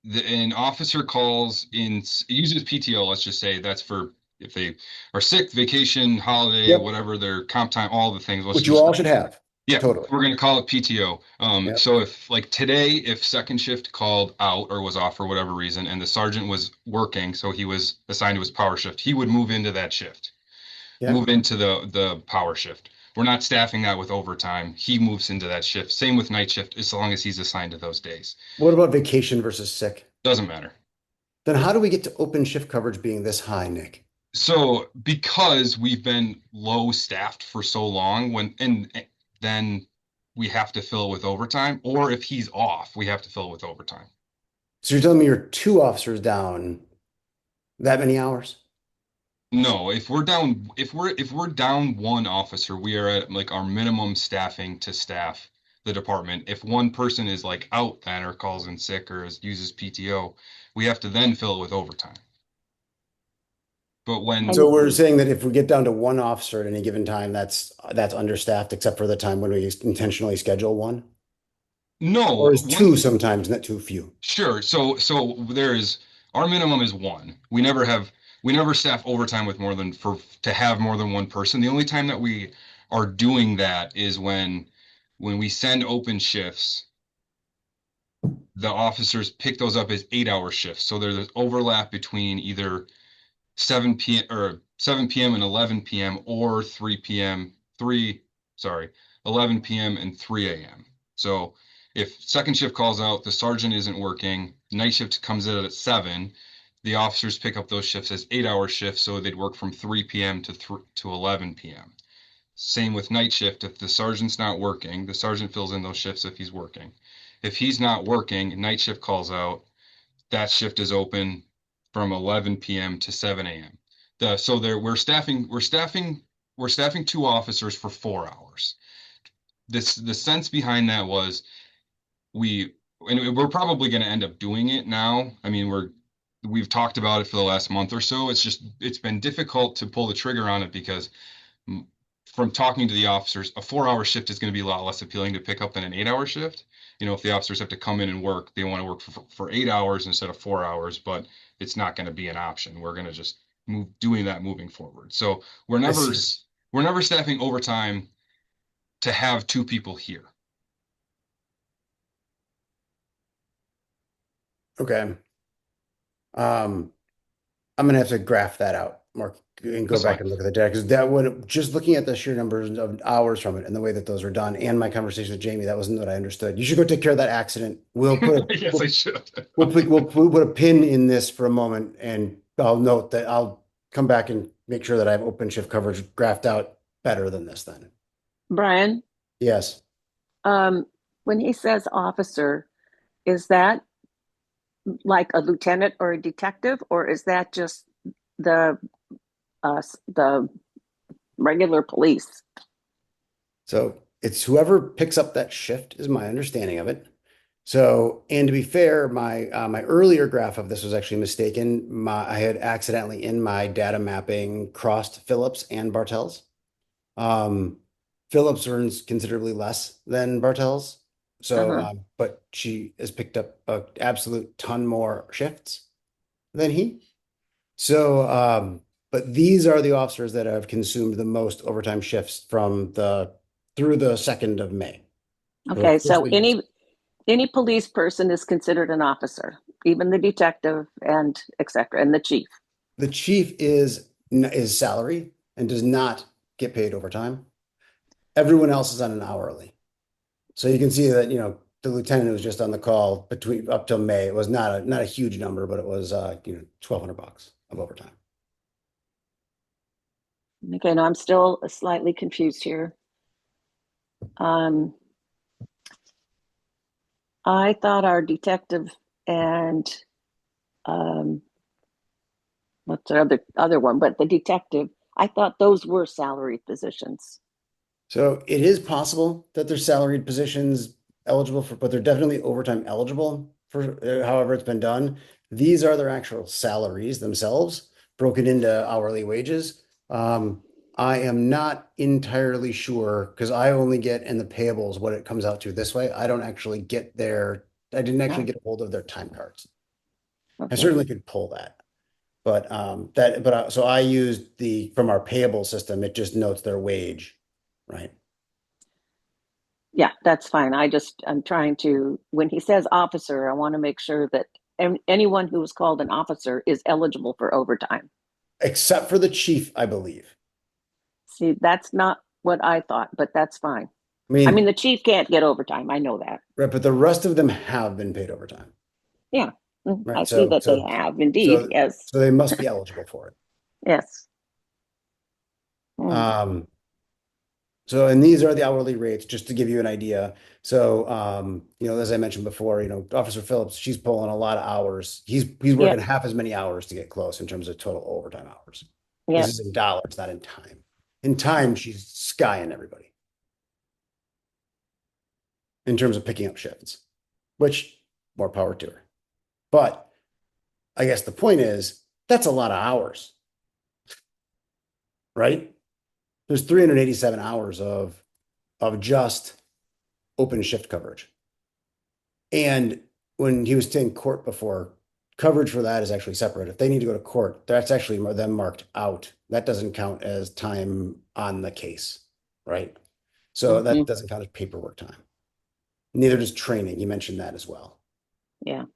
an officer calls in, uses PTO, let's just say that's for if they are sick, vacation, holiday, Yep. whatever, their comp time, all the things. Which you all should have. Yeah, Totally. we're going to call it PTO. Yep. So if like today, if second shift called out or was off for whatever reason, and the sergeant was working, so he was assigned to his power shift, he would move into that shift, Yep. move into the power shift. We're not staffing that with overtime. He moves into that shift. Same with night shift, as long as he's assigned to those days. What about vacation versus sick? Doesn't matter. Then how do we get to open shift coverage being this high, Nick? So because we've been low staffed for so long, and then we have to fill it with overtime, or if he's off, we have to fill it with overtime. So you're telling me you're two officers down That many hours? No, if we're down one officer, we are at like our minimum staffing to staff the department. If one person is like out then or calls in sick or uses PTO, we have to then fill it with overtime. But when So we're saying that if we get down to one officer at any given time, that's understaffed, except for the time when we intentionally schedule one? no, Or is two once sometimes not too few? sure. So there is our minimum is one. We never staff overtime with more than for to have more than one person. The only time that we are doing that is when we send open shifts, the officers pick those up as 8-hour shifts. So there's overlap between either 7 p.m. and 11 p.m. or 11 p.m. and 3 a.m. So if second shift calls out, the sergeant isn't working, night shift comes in at 7, the officers pick up those shifts as 8-hour shifts, so they'd work from 3 p.m. to 11 p.m. Same with night shift. If the sergeant's not working, the sergeant fills in those shifts if he's working. If he's not working, night shift calls out, that shift is open from 11 p.m. to 7 a.m. So there we're staffing two officers for 4 hours. The sense behind that was we're probably going to end up doing it now. I mean, we've talked about it for the last month or so. It's been difficult to pull the trigger on it because from talking to the officers, a 4-hour shift is going to be a lot less appealing to pick up than an 8-hour shift. If the officers have to come in and work, they want to work for 8 hours instead of 4 hours, but it's not going to be an option. We're going to just doing that moving forward. So we're I never see. we're never staffing overtime to have two people here. Okay. I'm gonna have to graph that out, Mark, and go That's back fine. and look at the data because that would just looking at the sheer numbers of hours from it and the way that those are done, and my conversation with Jamie, that wasn't what I understood. You should go take care of that accident. Yes, I should. We'll put a pin in this for a moment, and I'll note that I'll come back and make sure that I have open shift coverage graphed out better than this then. Brian, Yes. when he says officer, is that like a lieutenant or a detective, or is that just the the regular police? So it's whoever picks up that shift is my understanding of it. So, and to be fair, my earlier graph of this was actually mistaken. I had accidentally in my data mapping crossed Phillips and Bartels. Um, Phillips earns considerably less than Bartels. So, Uh-huh. but she has picked up an absolute ton more shifts than he. So, but these are the officers that have consumed the most overtime shifts through the 2nd of May. Okay, so Officially, any police person is considered an officer, even the detective and etc. and the chief. the chief is salary and does not get paid overtime. Everyone else is on an hourly. So you can see that, the lieutenant was just on the call between up till May. It was not a huge number, but it was $1,200 of overtime. Okay, now I'm still slightly confused here. I thought our detective and what's the other one? But the detective, I thought those were salaried positions. So it is possible that there's salaried positions eligible for, but they're definitely overtime eligible for however it's been done. These are their actual salaries themselves, broken into hourly wages. I am not entirely sure because I only get in the payables what it comes out to this way. I don't actually get I didn't actually Oh, get a hold of their time cards. I okay. certainly could pull that. But so I used from our payable system, it just notes their wage, right? Yeah, that's fine. I'm trying to, when he says officer, I want to make sure that anyone who is called an officer is eligible for overtime. Except for the chief, I believe. See, that's not what I thought, but that's fine. I I mean, mean, the chief can't get overtime. I know that. right, but the rest of them have been paid overtime, Yeah, I right? see So that they have indeed. so Yes, so they must be eligible for it. yes. Hmm. Um, So, and these are the hourly rates, just to give you an idea. So, as I mentioned before, Officer Phillips, she's pulling a lot of hours. He's working half as many hours to get close in terms of total overtime hours. Yeah. This is in dollars, not in time. In time, she's skying everybody in terms of picking up shifts, which more power to her. But I guess the point is that's a lot of hours, right? There's 387 hours of just open shift coverage. And when he was in court before, coverage for that is actually separate. If they need to go to court, that's actually then marked out. That doesn't count as time on the case, right? So that doesn't count as paperwork time. Neither does training. You mentioned that as well. Yeah.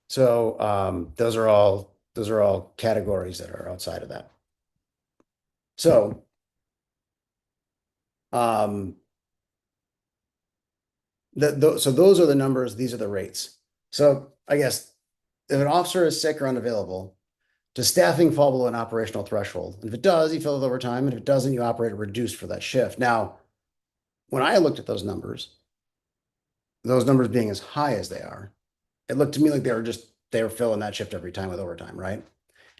So those are all categories that are outside of that. So so those are the numbers, these are the rates. So I guess if an officer is sick or unavailable, does staffing fall below an operational threshold? And if it does, you fill it overtime. And if it doesn't, you operate reduced for that shift. Now, when I looked at those numbers being as high as they are, it looked to me like they were filling that shift every time with overtime, right?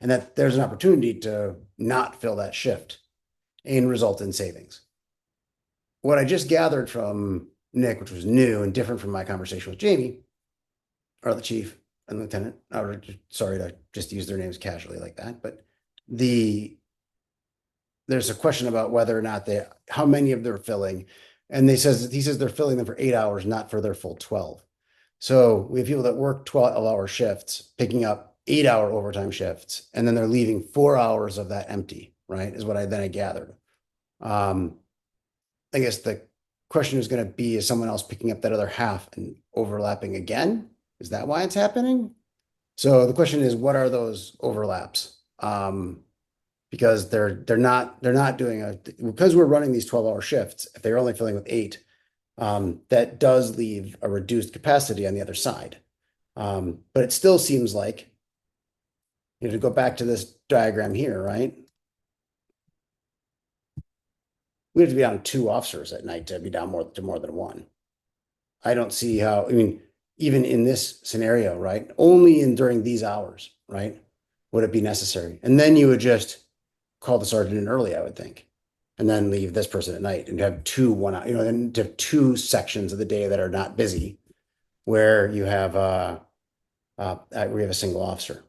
And that there's an opportunity to not fill that shift and result in savings. What I just gathered from Nick, which was new and different from my conversation with Jamie, or the chief and lieutenant, sorry to just use their names casually like that, but there's a question about whether or not how many of they're filling. And he says they're filling them for 8 hours, not for their full 12. So we have people that work 12-hour shifts, picking up 8-hour overtime shifts, and then they're leaving 4 hours of that empty, right? Is what I gathered. I guess the question is going to be, is someone else picking up that other half and overlapping again? Is that why it's happening? So the question is, what are those overlaps? Because they're not doing because we're running these 12-hour shifts, if they're only filling with 8, that does leave a reduced capacity on the other side. But it still seems like, to go back to this diagram here, right? We have to be down 2 officers at night to be down to more than 1. I don't see how, even in this scenario, right? Only during these hours, right? Would it be necessary? And then you would just call the sergeant in early, I would think, and then leave this person at night and have 2 then to have 2 sections of the day that are not busy, where you have a single officer.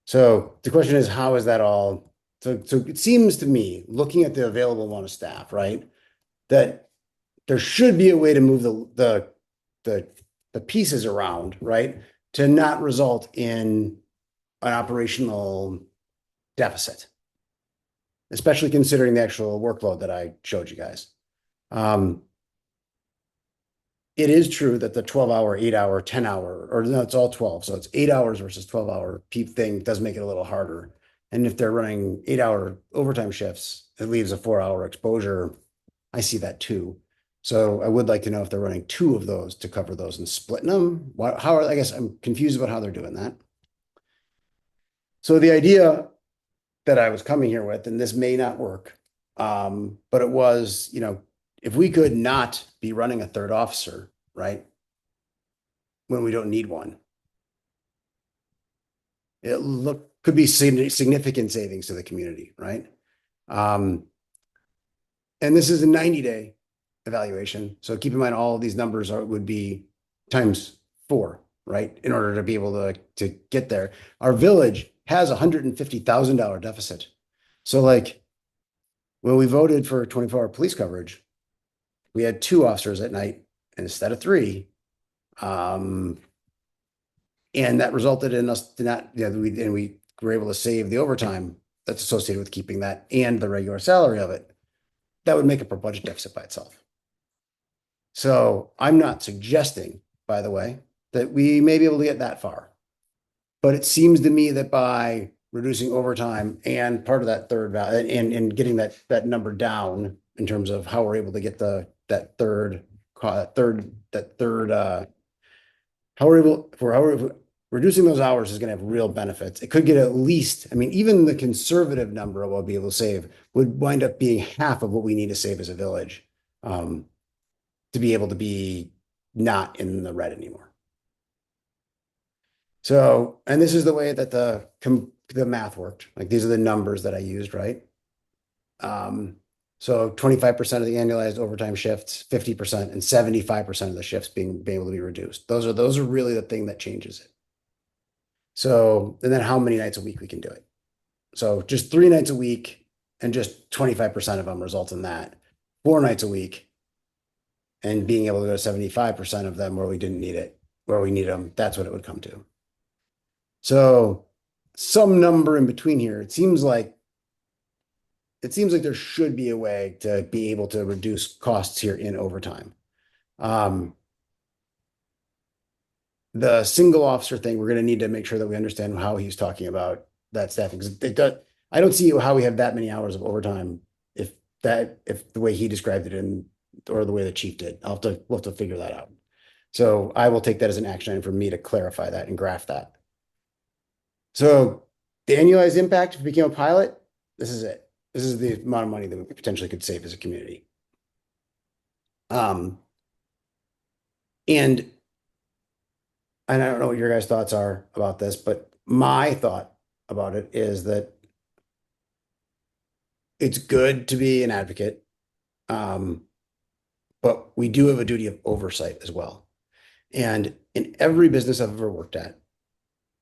So the question is, how is that all? So it seems to me, looking at the available amount of staff, right, that there should be a way to move the pieces around, right, to not result in an operational deficit, especially considering the actual workload that I showed you guys. It is true that the 12-hour, 8-hour, 10-hour, or no, it's all 12. So it's 8 hours versus 12-hour thing does make it a little harder. And if they're running 8-hour overtime shifts, it leaves a 4-hour exposure. I see that too. So I would like to know if they're running 2 of those to cover those and splitting them. I guess I'm confused about how they're doing that. So the idea that I was coming here with, and this may not work, but it was, if we could not be running a 3rd officer, right, when we don't need one, could be significant savings to the community, right? And this is a 90-day evaluation. So keep in mind, all of these numbers would be times 4, right? In order to be able to get there. Our village has $150,000 deficit. So when we voted for 24-hour police coverage, we had 2 officers at night instead of 3. And that resulted in us to not, we were able to save the overtime that's associated with keeping that and the regular salary of it. That would make up our budget deficit by itself. So I'm not suggesting, by the way, that we may be able to get that far. But it seems to me that by reducing overtime and part of that third value and getting that number down in terms of how we're able to get how we're able, reducing those hours is going to have real benefits. It could get at least, I mean, even the conservative number of what we'll be able to save would wind up being half of what we need to save as a village to be able to be not in the red anymore. So, and this is the way that the math worked. Like these are the numbers that I used, right? So 25% of the annualized overtime shifts, 50%, and 75% of the shifts being able to be reduced. Those are really the thing that changes it. So, and then how many nights a week we can do it. So just 3 nights a week and just 25% of them result in that. 4 nights a week and being able to go to 75% of them where we didn't need it, where we need them, that's what it would come to. So some number in between here. It seems like there should be a way to be able to reduce costs here in overtime. The single officer thing, we're going to need to make sure that we understand how he's talking about that staffing. I don't see how we have that many hours of overtime if the way he described it or the way the chief did. We'll have to figure that out. So I will take that as an action item for me to clarify that and graph that. So the annualized impact if we became a pilot, this is it. This is the amount of money that we potentially could save as a community. And I don't know what your guys' thoughts are about this, but my thought about it is that it's good to be an advocate, but we do have a duty of oversight as well. And in every business I've ever worked at,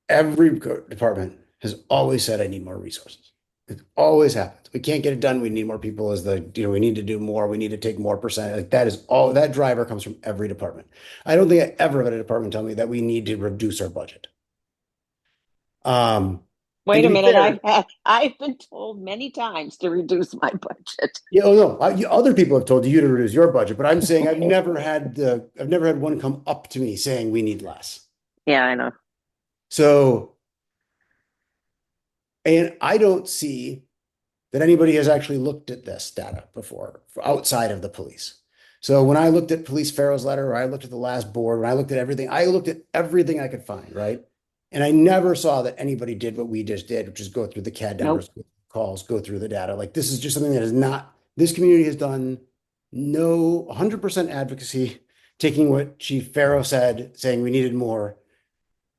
every department has always said, I need more resources. It always happens. We can't get it done. We need more people we need to do more. We need to take more percent. Like that is all that driver comes from every department. I don't think I ever had a department tell me that we need to reduce our budget. Wait a minute. I've been told many times to reduce my budget. Yeah, oh no, other people have told you to reduce your budget, but I'm saying I've never had one come up to me saying we need less. Yeah, I know. So, and I don't see that anybody has actually looked at this data before outside of the police. So when I looked at Police Pharaoh's letter, or I looked at the last board, when I looked at everything I could find, right? And I never saw that anybody did what we just did, which is go through the CAD numbers, calls, go through the data. Like this is just something that is not, this community has done no 100% advocacy, taking what Chief Pharaoh said, saying we needed more,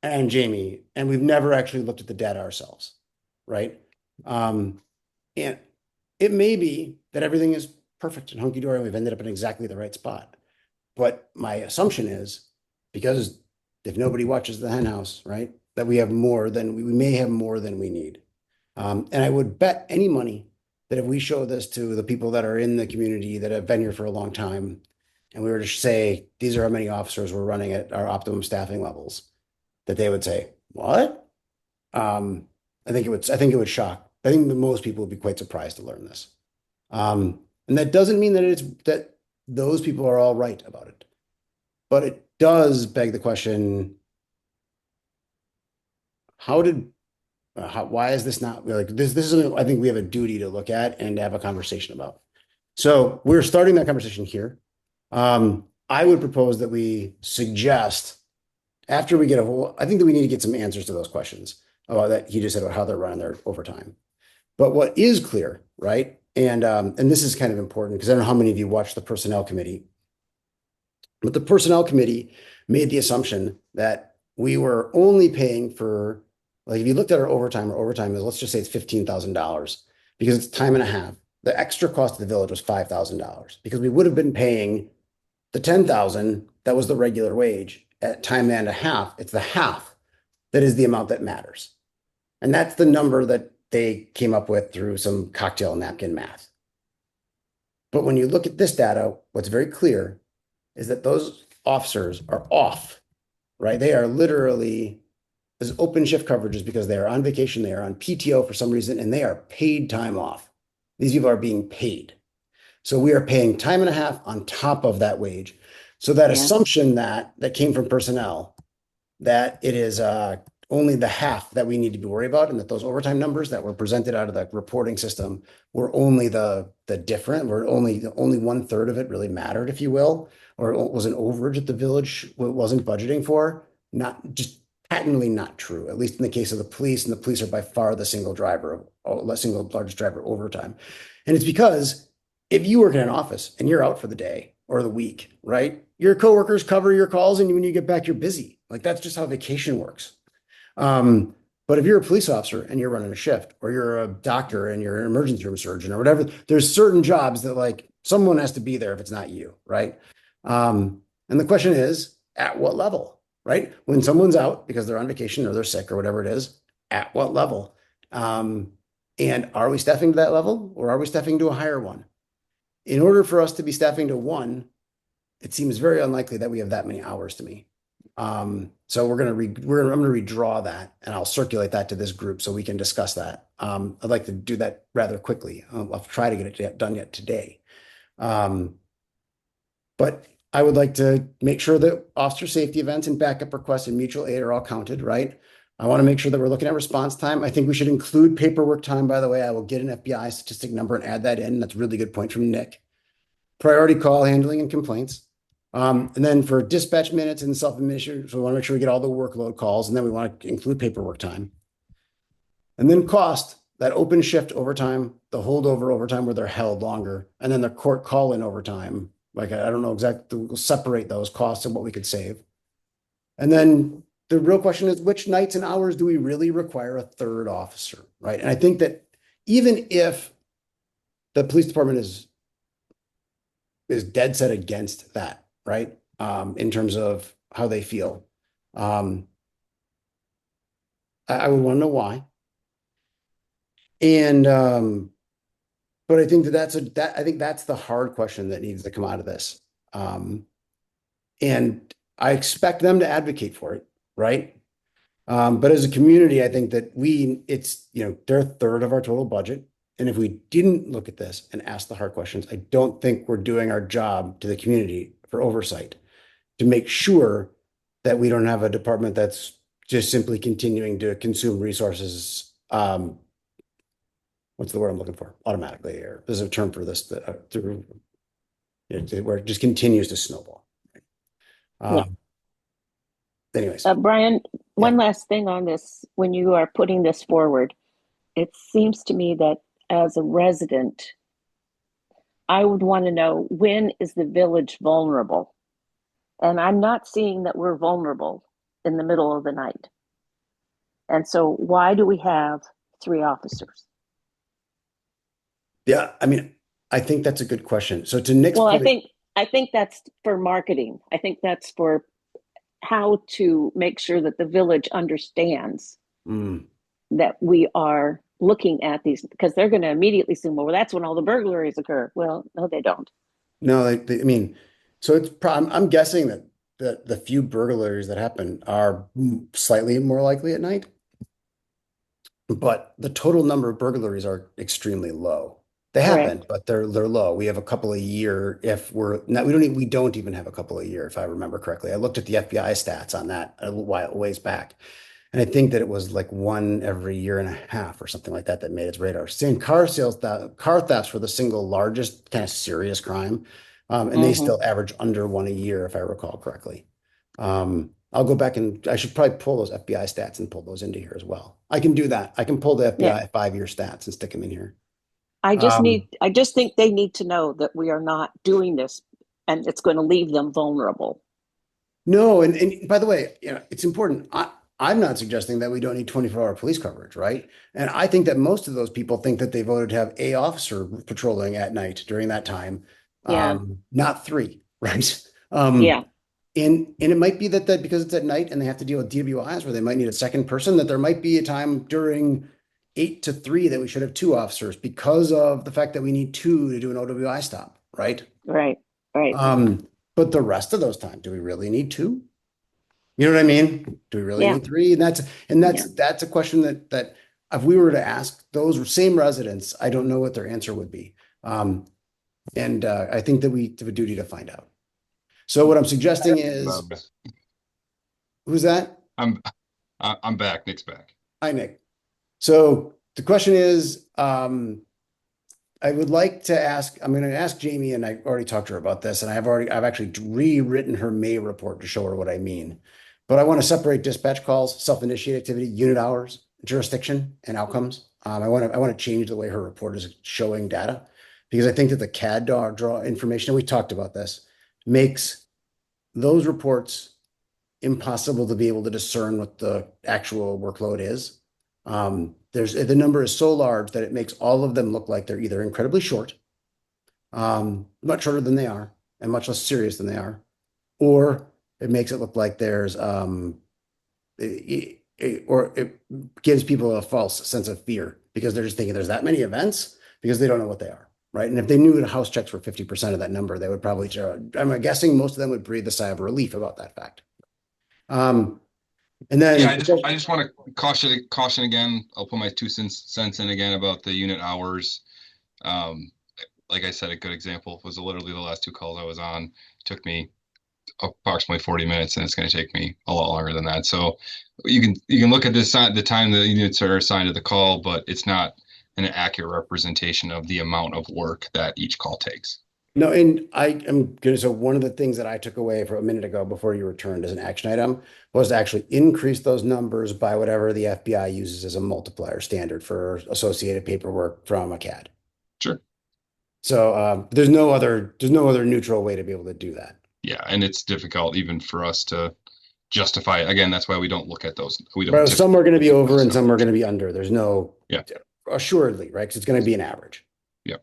and Jamie, and we've never actually looked at the data ourselves, right? And it may be that everything is perfect and hunky-dory and we've ended up in exactly the right spot. But my assumption is, because if nobody watches the hen house, right, that we may have more than we need. And I would bet any money that if we show this to the people that are in the community that have been here for a long time, and we were to say, these are how many officers we're running at our optimum staffing levels, that they would say, what? I think it would shock. I think that most people would be quite surprised to learn this. And that doesn't mean that those people are all right about it. But it does beg the question, why is this not like this? This is something I think we have a duty to look at and have a conversation about. So we're starting that conversation here. I would propose that we suggest after we I think that we need to get some answers to those questions about that he just said about how they're running their overtime. But what is clear, right? And this is kind of important because I don't know how many of you watched the personnel committee, but the personnel committee made the assumption that we were only paying for, like if you looked at our overtime is, let's just say it's $15,000 because it's time and a half. The extra cost of the village was $5,000 because we would have been paying the $10,000 that was the regular wage at time and a half. It's the half that is the amount that matters. And that's the number that they came up with through some cocktail napkin math. But when you look at this data, what's very clear is that those officers are off, right? They are literally as open shift coverages because they are on vacation, they are on PTO for some reason, and they are paid time off. These people are being paid. So we are paying time and a half on top of that wage. So that assumption that came from personnel, that it is only the half that we need to be worried about, and that those overtime numbers that were presented out of the reporting system were only the different, were only 1/3 of it really mattered, if you will, or it was an overage that the village wasn't budgeting for, not just patently not true, at least in the case of the police, and the police are by far the single largest driver overtime. And it's because if you work in an office and you're out for the day or the week, right? Your coworkers cover your calls, and when you get back, you're busy. Like that's just how vacation works. But if you're a police officer and you're running a shift, or you're a doctor and you're an emergency room surgeon or whatever, there's certain jobs that like someone has to be there if it's not you, right? And the question is, at what level, right? When someone's out because they're on vacation or they're sick or whatever it is, at what level? And are we staffing to that level, or are we staffing to a higher one? In order for us to be staffing to one, it seems very unlikely that we have that many hours to me. So I'm going to redraw that, and I'll circulate that to this group so we can discuss that. I'd like to do that rather quickly. I'll try to get it done yet today. But I would like to make sure that officer safety events and backup requests and mutual aid are all counted, right? I want to make sure that we're looking at response time. I think we should include paperwork time, by the way. I will get an FBI statistic number and add that in. That's a really good point from Nick. Priority call handling and complaints. And then for dispatch minutes and self-administration, so we want to make sure we get all the workload calls, and then we want to include paperwork time. And then cost, that open shift overtime, the holdover overtime where they're held longer, and then the court call-in overtime. Like, I don't know exactly, we'll separate those costs and what we could save. And then the real question is, which nights and hours do we really require a third officer, right? And I think that even if the police department is dead set against that, right? In terms of how they feel. I would want to know why. And but I think that's the hard question that needs to come out of this. And I expect them to advocate for it, right? But as a community, I think that they're a third of our total budget. And if we didn't look at this and ask the hard questions, I don't think we're doing our job to the community for oversight to make sure that we don't have a department that's just simply continuing to consume resources. What's the word I'm looking for? Automatically, or there's a term for this where it just continues to snowball. Anyways, Brian, one last thing on this. When you are putting this forward, it seems to me that as a resident, I would want to know, when is the village vulnerable? And I'm not seeing that we're vulnerable in the middle of the night. And so why do we have 3 officers? Yeah, I mean, I think that's a good question. So to Nick's Well, point, I think that's for marketing. I think that's for how to make sure that the village understands that we are looking at these, because they're going to immediately assume, well, that's when all the burglaries occur. Well, no, they don't. No, I mean, so I'm guessing that the few burglaries that happen are slightly more likely at night, but the total number of burglaries are extremely low. They happen, Correct. but they're low. We have a couple a year. If we're not, we don't even have a couple a year, if I remember correctly. I looked at the FBI stats on that a ways back, and I think that it was like 1 every year and a half or something like that made its radar. Same car thefts were the single largest kind of serious crime, and they still average under 1 a year, if I recall correctly. I'll go back, and I should probably pull those FBI stats and pull those into here as well. I can do that. I can pull the FBI 5-year stats and stick them in here. I just think they need to know that we are not doing this, and it's going to leave them vulnerable. No, and by the way, it's important. I'm not suggesting that we don't need 24-hour police coverage, right? And I think that most of those people think that they voted to have a officer patrolling at night during that time, not 3, right? And it might be that because it's at night and they have to deal with DWIs where they might need a second person, that there might be a time during 8 to 3 that we should have 2 officers because of the fact that we need 2 to do an OWI stop, right? Right. But the rest of those times, do we really need 2? You know what I mean? Do we really need 3? And that's a question that if we were to ask those same residents, I don't know what their answer would be. And I think that we have a duty to find out. So what I'm suggesting is, who's that? I'm back. Nick's back. Hi, Nick. So the question is, I would like to ask, I'm going to ask Jamie, and I already talked to her about this, and I've actually rewritten her May report to show her what I mean. But I want to separate dispatch calls, self-initiated activity, unit hours, jurisdiction, and outcomes. I want to change the way her report is showing data because I think that the CAD draw information, and we talked about this, makes those reports impossible to be able to discern what the actual workload is. The number is so large that it makes all of them look like they're either incredibly short, much shorter than they are, and much less serious than they are, or it makes it look like there's or it gives people a false sense of fear because they're just thinking there's that many events because they don't know what they are, right? And if they knew the house checks were 50% of that number, they would probably, I'm guessing most of them would breathe a sigh of relief about that fact. And then Yeah, I just want to caution again. I'll put my 2 cents in again about the unit hours. Um, like I said, a good example was literally the last 2 calls I was on. It took me approximately 40 minutes, and it's going to take me a lot longer than that. So you can look at this the time the units are assigned to the call, but it's not an accurate representation of the amount of work that each call takes. No, and I am gonna, so one of the things that I took away from a minute ago before you returned as an action item was to actually increase those numbers by whatever the FBI uses as a multiplier standard for associated paperwork from a CAD. Sure. So there's no other neutral way to be able to do that. Yeah, and it's difficult even for us to justify it. Again, that's why we don't look at those. We don't But some are going to be typically- over and some are going to be under. There's no, Yeah. assuredly, right? Because it's going to be an average. Yeah.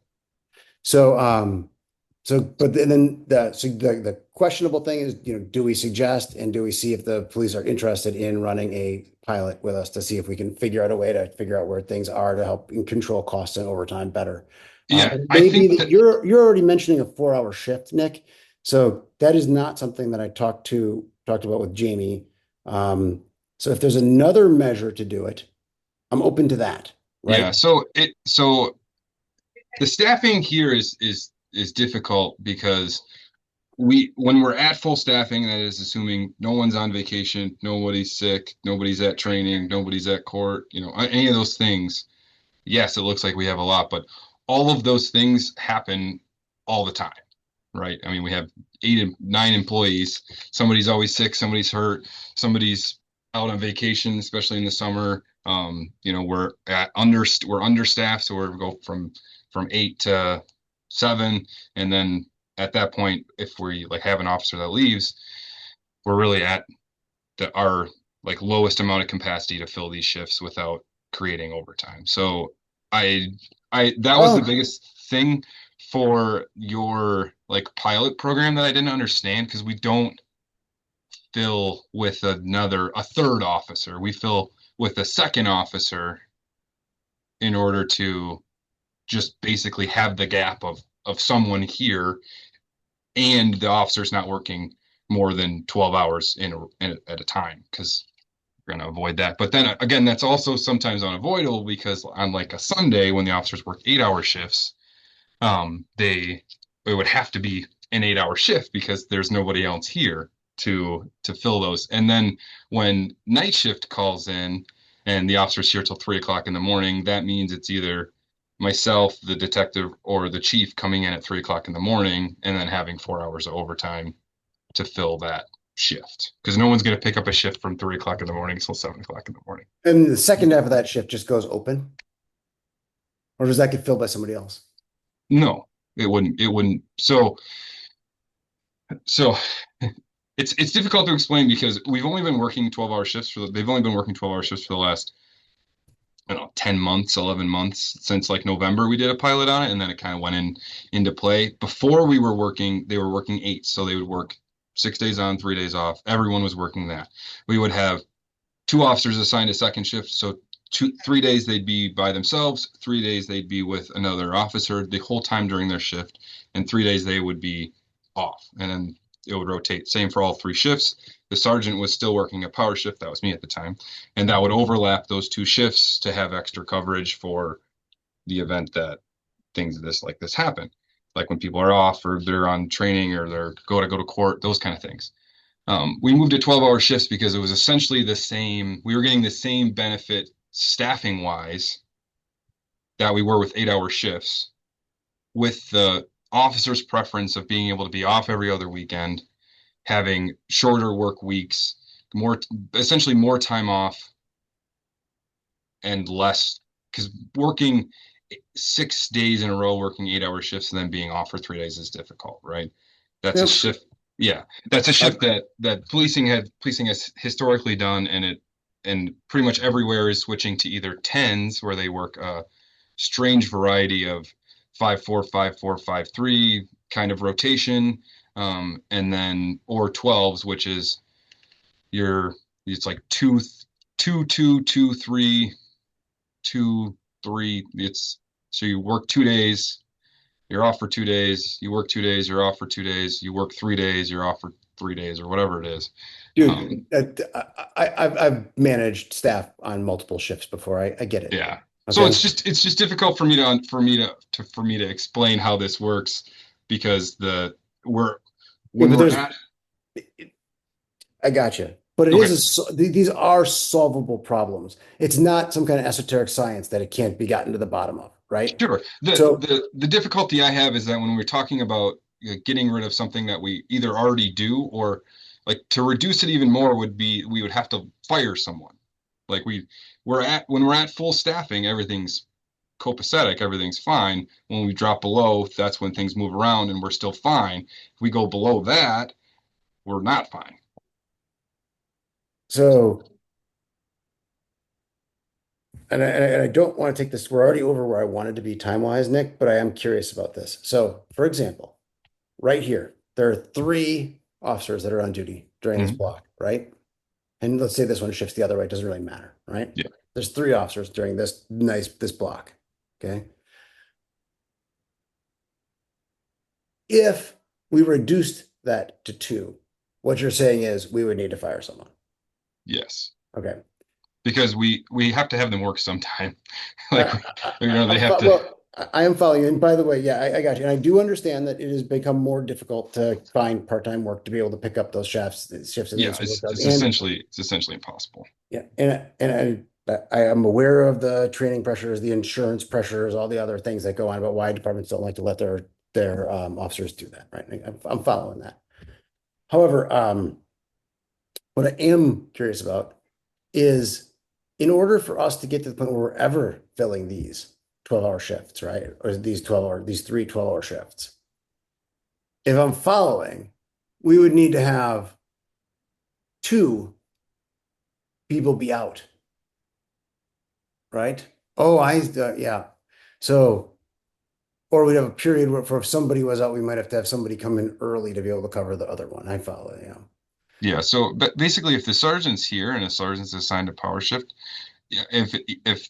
But then the questionable thing is, do we suggest and do we see if the police are interested in running a pilot with us to see if we can figure out a way to figure out where things are to help control costs and overtime better? Yeah, And I maybe think that you're already mentioning a 4-hour shift, Nick. So that is not something that I talked about with Jamie. So if there's another measure to do it, I'm open to that, right? Yeah, so the staffing here is difficult because when we're at full staffing, that is assuming no one's on vacation, nobody's sick, nobody's at training, nobody's at court, any of those things. Yes, it looks like we have a lot, but all of those things happen all the time, right? I mean, we have 8 or 9 employees. Somebody's always sick, somebody's hurt, somebody's out on vacation, especially in the summer. We're understaffed, so we go from 8 to 7, and then at that point, if we have an officer that leaves, we're really at our lowest amount of capacity to fill these shifts without creating overtime. So that was the biggest thing for your pilot program that I didn't understand, because we don't fill with a third officer. We fill with a second officer in order to just basically have the gap of someone here, and the officer's not working more than 12 hours at a time, because we're going to avoid that. But then again, that's also sometimes unavoidable, because on a Sunday when the officers work 8-hour shifts, it would have to be an 8-hour shift because there's nobody else here to fill those. And then when night shift calls in and the officer's here till 3 o'clock in the morning, that means it's either myself, the detective, or the chief coming in at 3 o'clock in the morning and then having 4 hours of overtime to fill that shift, because no one's going to pick up a shift from 3 o'clock in the morning till 7 o'clock in the morning. And the second half of that shift just goes open? Or does that get filled by somebody else? No, it wouldn't. So it's difficult to explain because we've only been working 12-hour shifts they've only been working 12-hour shifts for the last, 10 months, 11 months, since November we did a pilot on it, and then it kind of went into play. Before they were working 8, so they would work 6 days on, 3 days off. Everyone was working that. We would have 2 officers assigned a second shift, so 3 days they'd be by themselves, 3 days they'd be with another officer the whole time during their shift, and 3 days they would be off, and then it would rotate. Same for all 3 shifts. The sergeant was still working a power shift. That was me at the time. And that would overlap those 2 shifts to have extra coverage for the event that things like this happen. Like when people are off, or they're on training, or they're go to court, those kind of things. We moved to 12-hour shifts because it was essentially the same. We were getting the same benefit staffing wise that we were with 8-hour shifts, with the officer's preference of being able to be off every other weekend, having shorter work weeks, more, essentially more time off and less, because working 6 days in a row, working 8-hour shifts and then being off for 3 days is difficult, right? That's a Yep. shift. Yeah, that's a shift that policing has historically done, and pretty much everywhere is switching to either tens where they work a strange variety of 5-4, 5-4, 5-3 kind of rotation, and then or 12s, which is your it's like 2-2-2-2-3, 2-3. It's so you work 2 days, you're off for 2 days, you work 2 days, you're off for 2 days, you work 3 days, you're off for 3 days, or whatever it is. Dude, I've managed staff on multiple shifts before. I get it. Yeah. So Okay. it's just difficult for me to explain how this works because Yeah, when but we're at I got you. But okay. these are solvable problems. It's not some kind of esoteric science that it can't be gotten to the bottom of, right? Sure. So, The difficulty I have is that when we're talking about getting rid of something that we either already do, or like to reduce it even more would be we would have to fire someone. Like when we're at full staffing, everything's copacetic, everything's fine. When we drop below, that's when things move around and we're still fine. If we go below that, we're not fine. so, and I don't want to take this, we're already over where I wanted to be time-wise, Nick, but I am curious about this. So, for example, right here, there are three officers that are on duty during this Mhm. block, right? And let's say this one shifts the other way, it doesn't really matter, right? Yeah. There's three officers during this block. Okay. If we reduced that to two, what you're saying is we would need to fire someone. Yes. Okay. Because we have to have them work sometime. Like I, they have to. well, I am following you. And by the way, yeah, I got you. And I do understand that it has become more difficult to find part-time work to be able to pick up those shifts in Yeah, those work hours. it's essentially impossible. Yeah, I am aware of the training pressures, the insurance pressures, all the other things that go on about why departments don't like to let their officers do that, right? I'm following that. However, what I am curious about is in order for us to get to the point where we're ever filling these 12-hour shifts, right? Or these three 12-hour shifts. If I'm following, we would need to have two people be out, right? Oh, yeah. So, or we'd have a period where if somebody was out, we might have to have somebody come in early to be able to cover the other one. I follow, yeah. Yeah, so but basically if the sergeant's here and a sergeant's assigned a power shift, yeah, if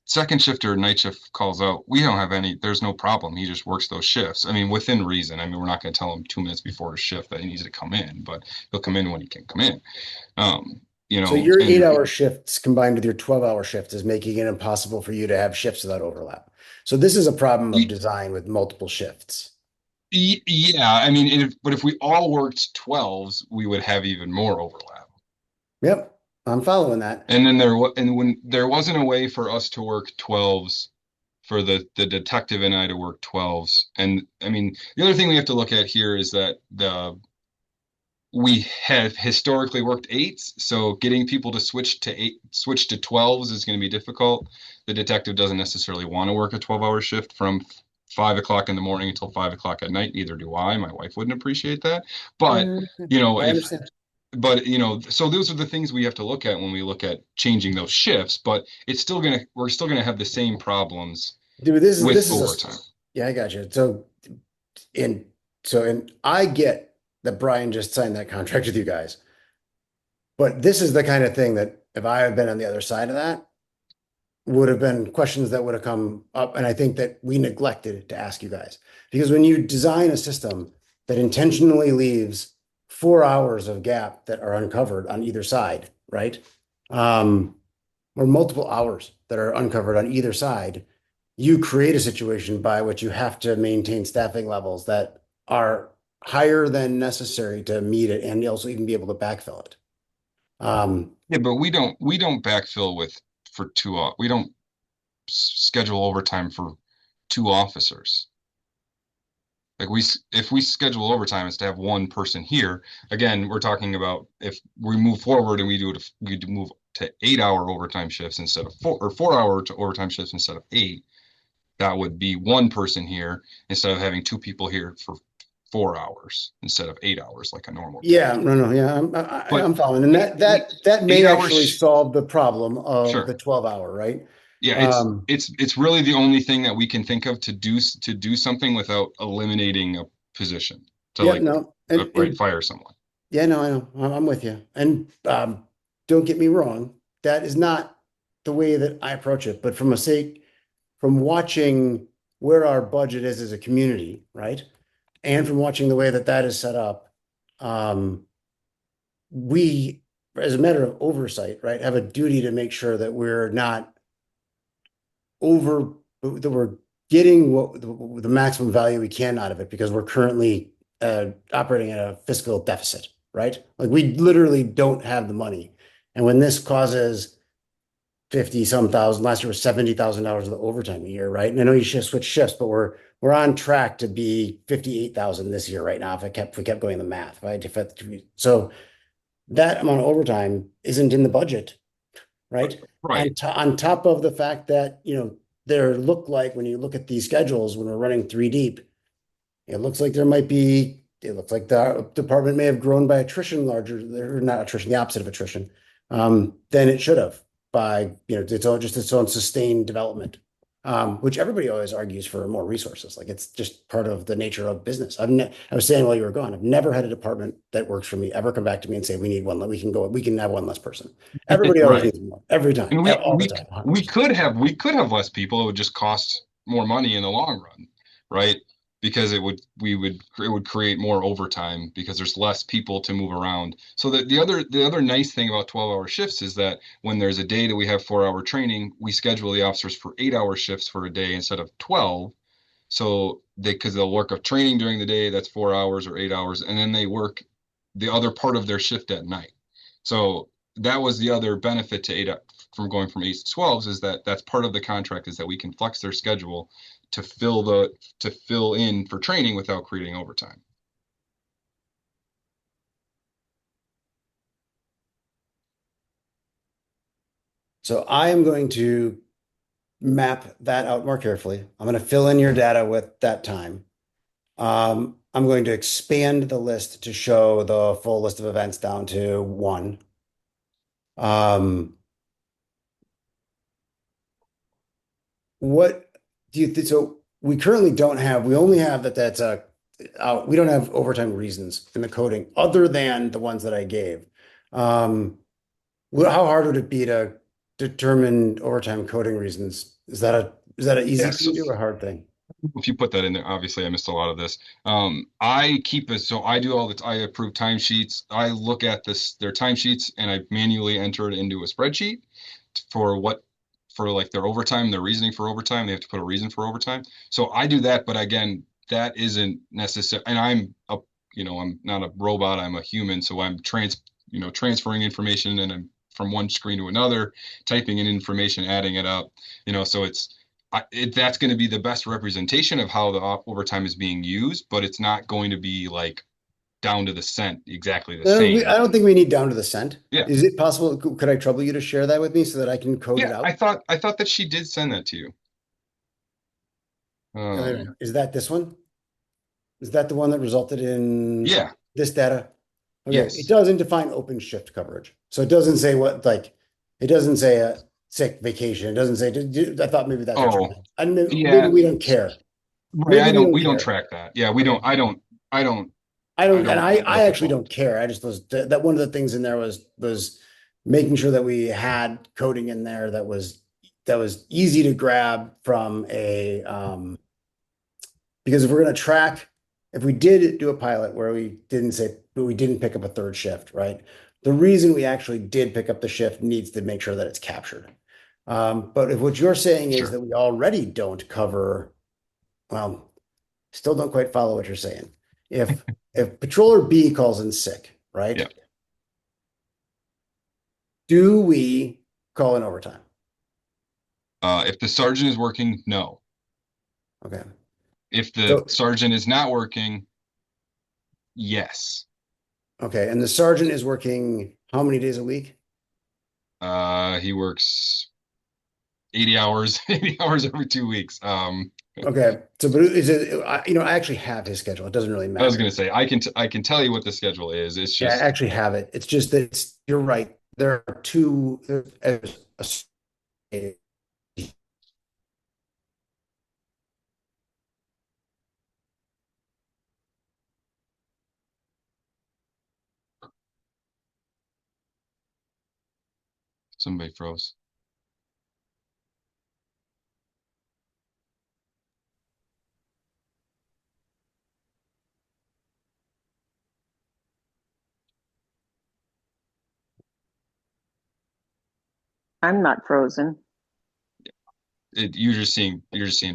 second shift or night shift calls out, we don't have there's no problem. He just works those shifts. I mean, within reason. I mean, we're not going to tell him 2 minutes before his shift that he needs to come in, but he'll come in when he can come in. So your And 8-hour shifts combined with your 12-hour shifts is making it impossible for you to have shifts without overlap. So this is a problem of design with multiple shifts. yeah, I mean, but if we all worked 12s, we would have even more overlap. Yep, I'm following that. And then when there wasn't a way for us to work 12s for the detective and I to work 12s. And I mean, the other thing we have to look at here is that we have historically worked 8s, so getting people to switch to 12s is going to be difficult. The detective doesn't necessarily want to work a 12-hour shift from 5 o'clock in the morning until 5 o'clock at night. Neither do I. My wife wouldn't appreciate that. But I understand. so those are the things we have to look at when we look at changing those shifts. But we're still gonna have the same problems Dude, with this is overtime. yeah, I got you. And I get that Brian just signed that contract with you guys. But this is the kind of thing that if I had been on the other side of that, would have been questions that would have come up. And I think that we neglected to ask you guys. Because when you design a system that intentionally leaves 4 hours of gap that are uncovered on either side, right? Or multiple hours that are uncovered on either side, you create a situation by which you have to maintain staffing levels that are higher than necessary to meet it and also even be able to backfill it. Yeah, but we don't backfill we don't schedule overtime for 2 officers. Like if we schedule overtime, it's to have one person here. Again, we're talking about if we move forward and we do move to 8 hour overtime shifts instead of 4 hour to overtime shifts instead of 8. That would be one person here instead of having two people here for 4 hours instead of 8 hours like a normal. Yeah, no, yeah, But I'm following, and that may 8 hours, actually solve the problem of the sure. 12-hour, right? Yeah, Um, it's really the only thing that we can think of to do something without eliminating a position to yeah, like no, and fire someone. yeah, no, I know, I'm with you, and don't get me wrong, that is not the way that I approach it, but from watching where our budget is as a community, right? And from watching the way that that is set up, um, we, as a matter of oversight, right, have a duty to make sure that we're not that we're getting the maximum value we can out of it because we're currently operating at a fiscal deficit, right? Like we literally don't have the money. And when this causes 50 some thousand, last year was $70,000 of the overtime a year, right? And I know you should switch shifts, but we're on track to be 58,000 this year right now if we kept going the math, right? So that amount of overtime isn't in the budget, right? Right. On top of the fact that, there look like when you look at these schedules, when we're running three deep, it looks like the department may have grown by attrition larger, or not attrition, the opposite of attrition, than it should have by, its own sustained development. Which everybody always argues for more resources. Like it's just part of the nature of business. I was saying while you were gone, I've never had a department that works for me ever come back to me and say, we need one, we can have one less person. Everybody always Right. needs more, every time, And all the time. 100%. we could have less people. It would just cost more money in the long run, right? Because it would create more overtime because there's less people to move around. So the other nice thing about 12-hour shifts is that when there's a day that we have 4 hour training, we schedule the officers for 8 hour shifts for a day instead of 12. So because they'll work a training during the day, that's 4 hours or 8 hours, and then they work the other part of their shift at night. So that was the other benefit to from going from 8 to 12s is that that's part of the contract is that we can flex their schedule to fill in for training without creating overtime. So I am going to map that out more carefully. I'm going to fill in your data with that time. I'm going to expand the list to show the full list of events down to one. What do you think? So we currently don't have, we only have we don't have overtime reasons in the coding other than the ones that I gave. How hard would it be to determine overtime coding reasons? Is that an easy Yes. thing to do or a hard thing? If you put that in there, obviously I missed a lot of this. I keep it so I do I approve timesheets. I look at their timesheets and I manually enter it into a spreadsheet for like their overtime, their reasoning for overtime. They have to put a reason for overtime. So I do that, but again, that isn't necessary. And I'm not a robot. I'm a human, so I'm transferring information and I'm from one screen to another, typing in information, adding it up. So that's going to be the best representation of how the overtime is being used, but it's not going to be like down to the cent exactly the same. I don't think we need down to the cent. Yeah. Is it possible? Could I trouble you to share that with me so that I can code it out? I thought that she did send that to you. Is that this one? Is that the one that resulted in Yeah. this data? Okay. Yes. It doesn't define open shift coverage. So it doesn't say it doesn't say a sick vacation. It doesn't say, I thought maybe that's what you meant. And maybe we don't care. Right, we don't track that. Yeah, we don't, I don't. I actually don't care. I just was that one of the things in there was making sure that we had coding in there that was easy to grab from because if we're going to track, if we did do a pilot where we didn't pick up a third shift, right? The reason we actually did pick up the shift needs to make sure that it's captured. But if what you're saying is that we already don't cover, well, still don't quite follow what you're saying. If patroller B calls in sick, right? Yeah. Do we call in overtime? If the sergeant is working, no. Okay. If the So- sergeant is not working, yes. Okay, and the sergeant is working how many days a week? He works 80 hours, 80 hours every 2 weeks. Okay, so but is it, I actually have his schedule. It doesn't really I was matter. gonna say I can tell you what the schedule is. It's Yeah, I just actually have it. It's just that you're right. There are two, somebody froze. I'm not frozen. You're just seeing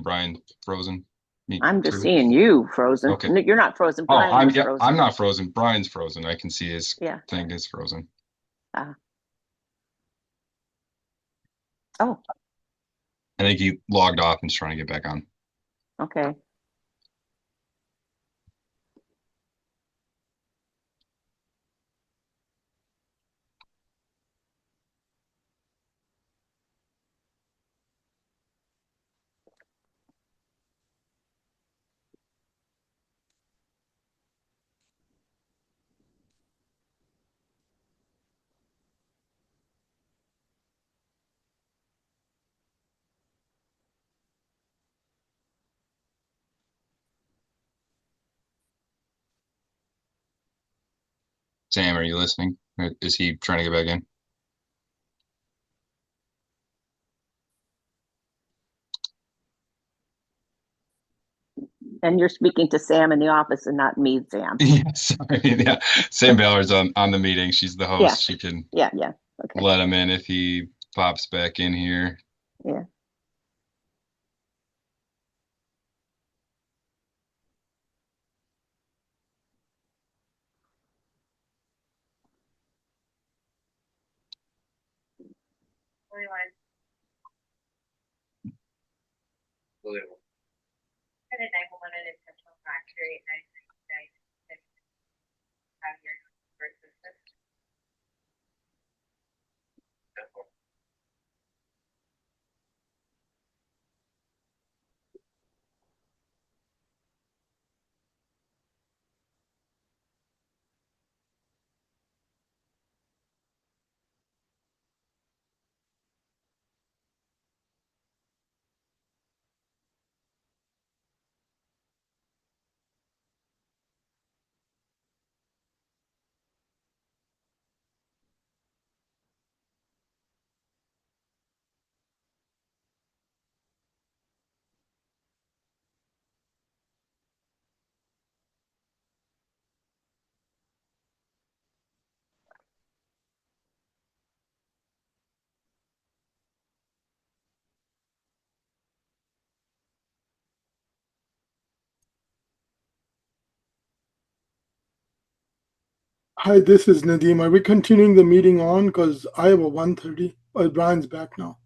Brian frozen. Me I'm just too. seeing you frozen. Okay. No, you're not frozen. Oh, Brian is I'm frozen. not frozen. Brian's frozen. I can see his Yeah. thing is frozen. Oh, I think he logged off and is trying to get back on. okay. Sam, are you listening? Is he trying to get back in? And you're speaking to Sam in the office and not me, Sam. Yeah, sorry. Yeah. Sam Ballard's on the meeting. She's the host. Yeah. She can Yeah, yeah. Okay. let him in if he pops back in here. Yeah. Hi, this is Nadeem. Are we continuing the meeting on? Because I have a 1:30. Oh, Brian's back now.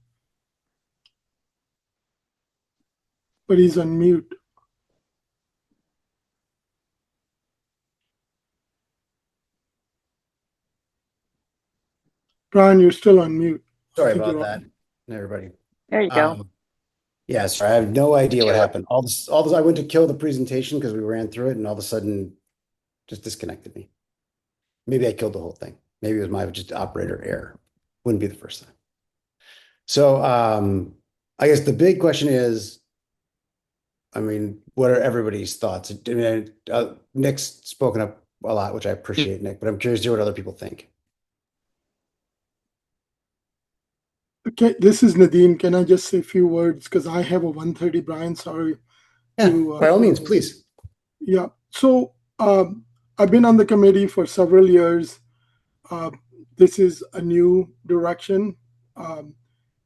But he's on mute. Brian, you're still on mute. sorry I think about you're that, on. everybody. There you go. Yeah, sorry, I have no idea what happened. All this, I went to kill the presentation because we ran through it and all of a sudden just disconnected me. Maybe I killed the whole thing. Maybe it was my just operator error. Wouldn't be the first time. So I guess the big question is, I mean, what are everybody's thoughts? I mean, Nick's spoken up a lot, which I appreciate, Nick, but I'm curious to hear what other people think. Okay, this is Nadeem. Can I just say a few words? Because I have a 1:30, Brian. Sorry. Yeah, to, by all means, please. Yeah. So I've been on the committee for several years. This is a new direction.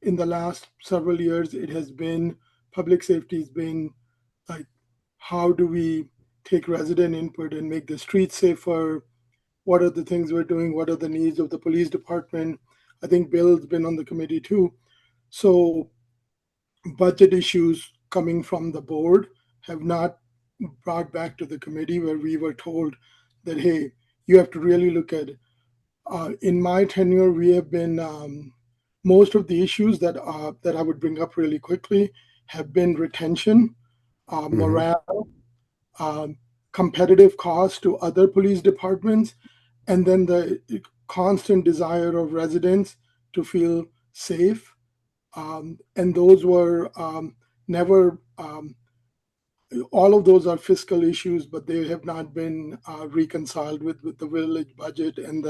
In the last several years, it has been public safety has been like, how do we take resident input and make the streets safer? What are the things we're doing? What are the needs of the police department? I think Bill's been on the committee too. So budget issues coming from the board have not brought back to the committee, where we were told that, hey, you have to really look at it. In my tenure, we have been most of the issues that I would bring up really quickly have been retention, morale, competitive cost to other police departments, and then the constant desire of residents to feel safe. And those were never, all of those are fiscal issues, but they have not been reconciled with the village budget, and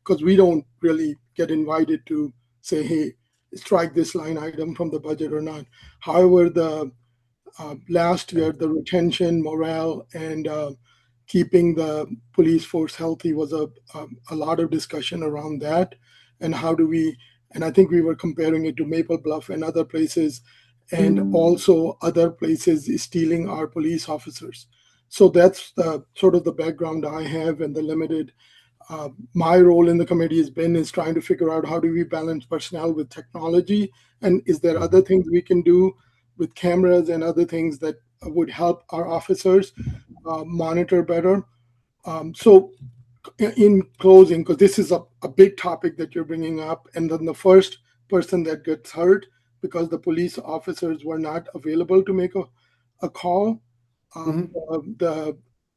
because we don't really get invited to say, hey, strike this line item from the budget or not. However, the last year, the retention, morale, and keeping the police force healthy was a lot of discussion around that. And how do we, and I think we were comparing it to Maple Bluff and other places, and also other places stealing our police officers. So that's the sort of the background I have, and the limited. My role in the committee has been is trying to figure out how do we balance personnel with technology, and is there other things we can do with cameras and other things that would help our officers monitor better. So in closing, because this is a big topic that you're bringing up, and then the first person that gets hurt because the police officers were not available to make a call,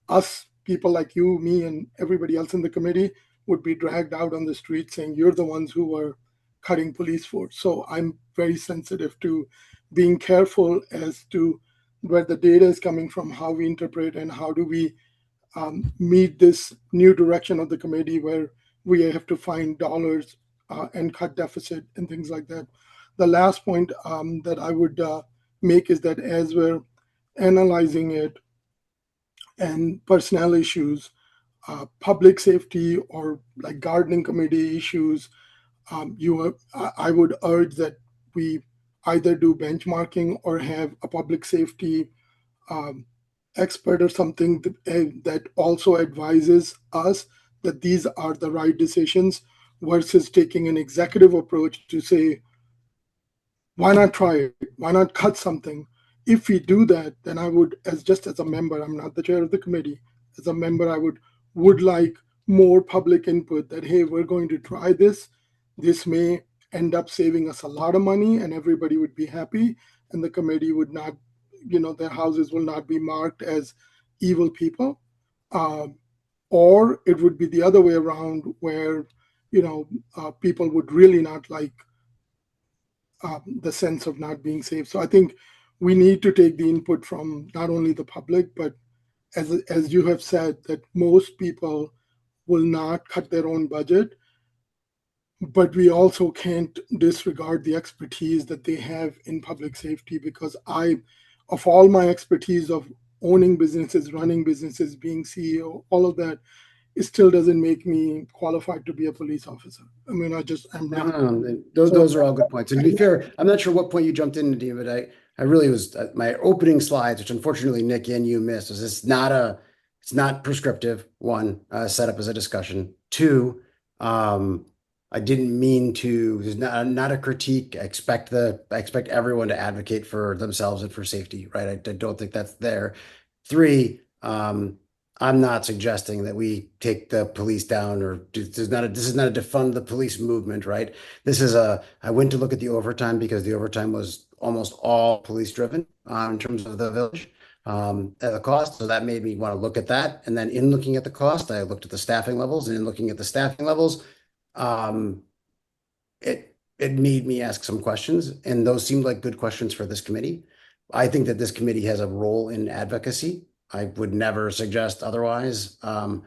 us people like you, me, and everybody else in the committee would be dragged out on the street saying you're the ones who were cutting police force. So I'm very sensitive to being careful as to where the data is coming from, how we interpret, and how do we meet this new direction of the committee where we have to find dollars and cut deficit and things like that. The last point that I would make is that as we're analyzing it and personnel issues, public safety or like gardening committee issues, I would urge that we either do benchmarking or have a public safety expert or something that also advises us that these are the right decisions, versus taking an executive approach to say, why not try it? Why not cut something? If we do that, then I would, as a member, I'm not the chair of the committee, as a member, I would like more public input that, hey, we're going to try this. This may end up saving us a lot of money and everybody would be happy, and the committee would not, their houses will not be marked as evil people. Or it would be the other way around where, people would really not like the sense of not being safe. So I think we need to take the input from not only the public, but as you have said, that most people will not cut their own budget, but we also can't disregard the expertise that they have in public safety, because of all my expertise of owning businesses, running businesses, being CEO, all of that, it still doesn't make me qualified to be a police officer. I mean, I'm not. Those are all good points. And to be fair, I'm not sure what point you jumped into, Dean, but I really was, my opening slides, which unfortunately Nick and you missed, was it's not prescriptive. One, set up as a discussion. Two, I didn't mean to, there's not a critique. I expect everyone to advocate for themselves and for safety, right? I don't think that's there. Three, I'm not suggesting that we take the police down, or this is not a defund the police movement, right? I went to look at the overtime because the overtime was almost all police driven in terms of the village at the cost. So that made me want to look at that. And then in looking at the cost, I looked at the staffing levels, and in looking at the staffing levels, it made me ask some questions, and those seemed like good questions for this committee. I think that this committee has a role in advocacy. I would never suggest otherwise. And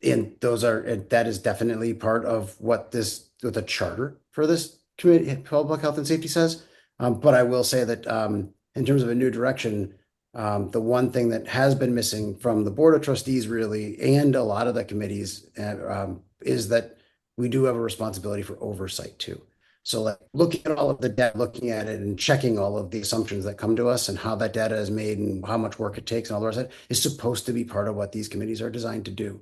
that is definitely part of what the charter for this committee, public health and safety, says. But I will say that in terms of a new direction, the one thing that has been missing from the board of trustees really, and a lot of the committees, is that we do have a responsibility for oversight too. So like looking at all of the data, looking at it and checking all of the assumptions that come to us and how that data is made and how much work it takes and all the rest of it is supposed to be part of what these committees are designed to do.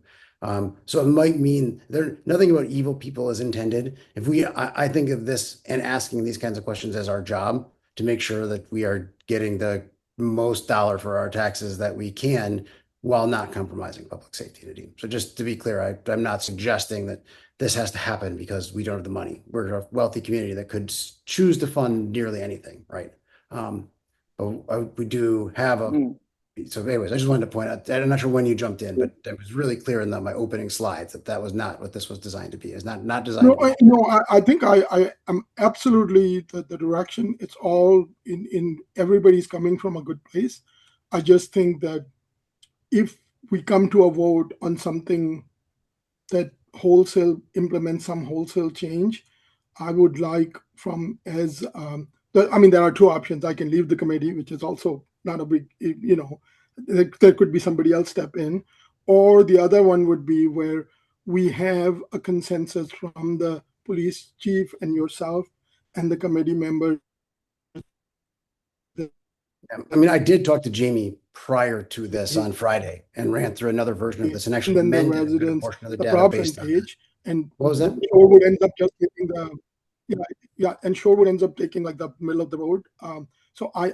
So it might mean nothing about evil people is intended. I think of this and asking these kinds of questions as our job to make sure that we are getting the most dollar for our taxes that we can while not compromising public safety, Nadeem. So just to be clear, I'm not suggesting that this has to happen because we don't have the money. We're a wealthy community that could choose to fund nearly anything, right? But we do have a. Mm. So, anyways, I just wanted to point out. I'm not sure when you jumped in, but it was really clear in my opening slides that was not what this was designed to be. It's not designed. No, to be. I think I am absolutely the direction. It's all in everybody's coming from a good place. I just think that if we come to a vote on something that wholesale implements some wholesale change, I would like from as I mean, there are two options. I can leave the committee, which is also not a big, there could be somebody else step in, or the other one would be where we have a consensus from the police chief and yourself and the committee members. I mean, I did talk to Jamie prior to this on Friday and ran through another version of this and actually And then the amended a good residents, portion of the the data problem based on page, and What was that? Shorewood ends up just taking the and Shorewood ends up taking like the middle of the road. So I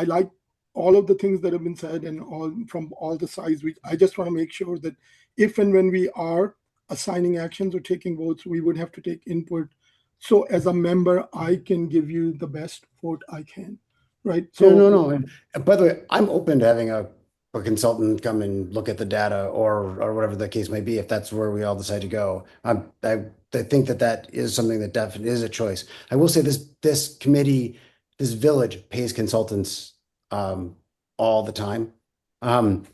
like all of the things that have been said and all from all the sides. I just want to make sure that if and when we are assigning actions or taking votes, we would have to take input. So as a member, I can give you the best vote I can, right? So No. And by the way, I'm open to having a consultant come and look at the data or whatever the case may be, if that's where we all decide to go. I think that is something that definitely is a choice. I will say this committee, this village pays consultants all the time. And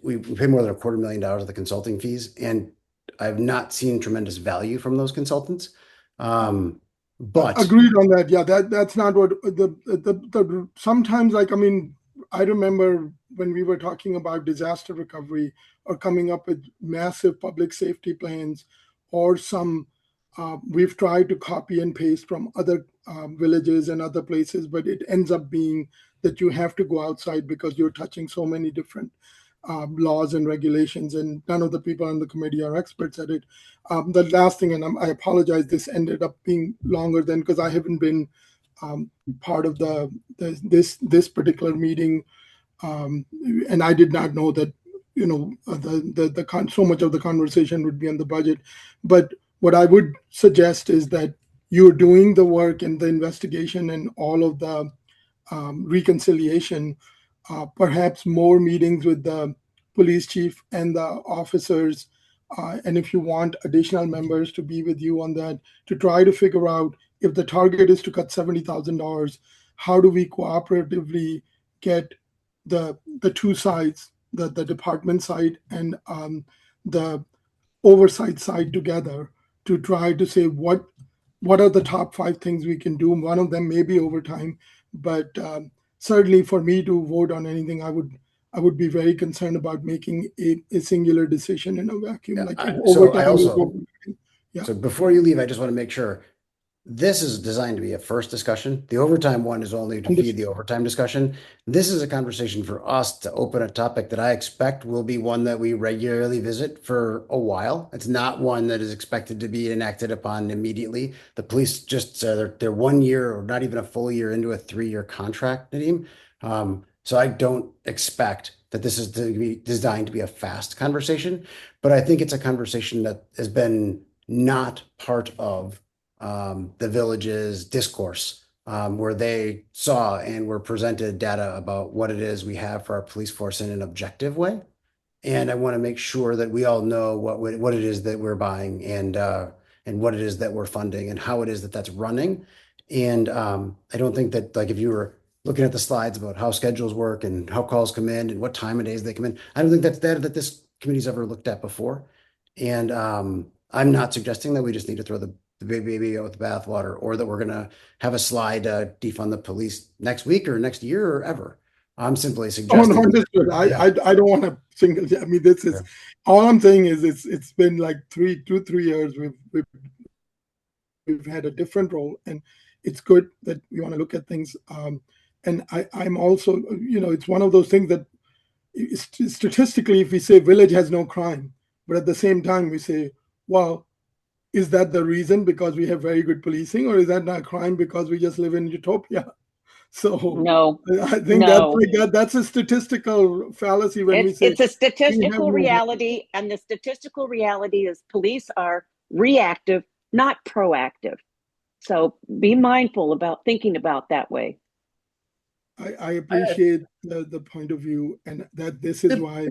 we pay more than $250,000 of the consulting fees, and I've not seen tremendous value from those consultants. But agreed on that. Yeah, that's not what the sometimes, like, I mean, I remember when we were talking about disaster recovery or coming up with massive public safety plans or some we've tried to copy and paste from other villages and other places, but it ends up being that you have to go outside because you're touching so many different laws and regulations, and none of the people on the committee are experts at it. The last thing, and I apologize, this ended up being longer than because I haven't been part of this particular meeting, and I did not know that so much of the conversation would be on the budget. But what I would suggest is that you're doing the work and the investigation and all of the reconciliation. Perhaps more meetings with the police chief and the officers, and if you want additional members to be with you on that, to try to figure out if the target is to cut $70,000, how do we cooperatively get the two sides, the department side and the oversight side together to try to say what are the top 5 things we can do. One of them may be overtime, but certainly for me to vote on anything, I would be very concerned about making a singular decision in a vacuum. So before you leave, I just want to make sure this is designed to be a first discussion. The overtime one is only to feed the overtime discussion. This is a conversation for us to open a topic that I expect will be one that we regularly visit for a while. It's not one that is expected to be enacted upon immediately. The police just they're 1 year or not even a full year into a 3-year contract, Nadeem. So I don't expect that this is to be designed to be a fast conversation, but I think it's a conversation that has been not part of the village's discourse, where they saw and were presented data about what it is we have for our police force in an objective way. And I want to make sure that we all know what it is that we're buying and what it is that we're funding and how it is that that's running. And I don't think that, like, if you were looking at the slides about how schedules work and how calls come in and what time of days they come in, I don't think that's data that this committee's ever looked at before. And I'm not suggesting that we just need to throw the baby out with the bathwater, or that we're going to have a slide defund the police next week or next year or ever. I'm simply suggesting. Oh, no, understood. I don't want to single. I mean, this is all I'm saying is it's been like 3 years. We've had a different role, and it's good that we want to look at things. And I'm also, it's one of those things that statistically, if we say village has no crime, but at the same time we say, well, is that the reason because we have very good policing, or is that not crime because we just live in utopia? So No, I think no. that's a statistical fallacy when we say It's a we have statistical no reality, and the statistical reality is police are reactive, not proactive. So be mindful about thinking about that way. I appreciate the point of view, and that this is Yep. why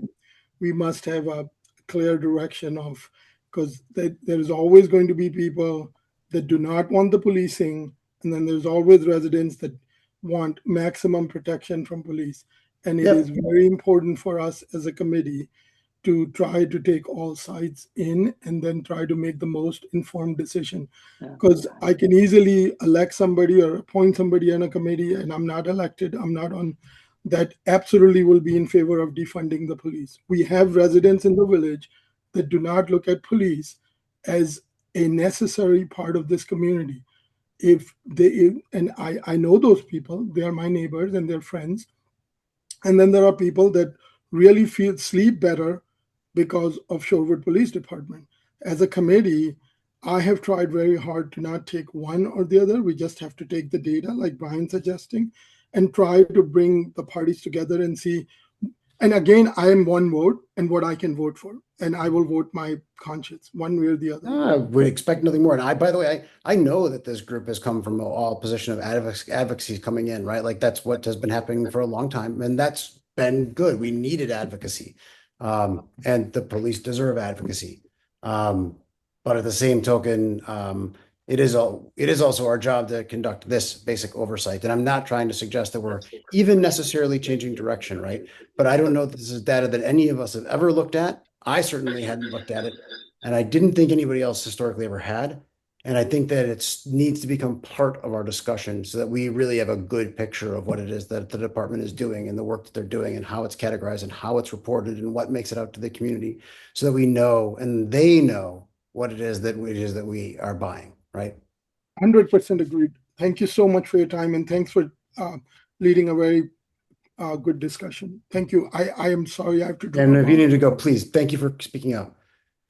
we must have a clear direction of, because there's always going to be people that do not want the policing, and then there's always residents that want maximum protection from police. And it Yep. is very important for us as a committee to try to take all sides in and then try to make the most informed decision. Because I can easily elect somebody or appoint somebody on a committee, and I'm not elected, I'm not on, that absolutely will be in favor of defunding the police. We have residents in the village that do not look at police as a necessary part of this community. If they, and I know those people, they are my neighbors and they're friends. And then there are people that really feel sleep better because of Shorewood Police Department. As a committee, I have tried very hard to not take one or the other. We just have to take the data, like Brian's suggesting, and try to bring the parties together and see. And again, I am one vote and what I can vote for, and I will vote my conscience one way or the other. I would expect nothing more. And by the way, I know that this group has come from all position of advocacy coming in, right? Like that's what has been happening for a long time, and that's been good. We needed advocacy, and the police deserve advocacy. But at the same token, it is also our job to conduct this basic oversight. And I'm not trying to suggest that we're even necessarily changing direction, right? But I don't know if this is data that any of us have ever looked at. I certainly hadn't looked at it. And I didn't think anybody else historically ever had. And I think that it needs to become part of our discussion so that we really have a good picture of what it is that the department is doing and the work that they're doing and how it's categorized and how it's reported and what makes it out to the community so that we know and they know what it is that we are buying, right? 100% agreed. Thank you so much for your time, and thanks for leading a very good discussion. Thank you. I am sorry I have to drop And if you off. need to go, please, thank you for speaking out.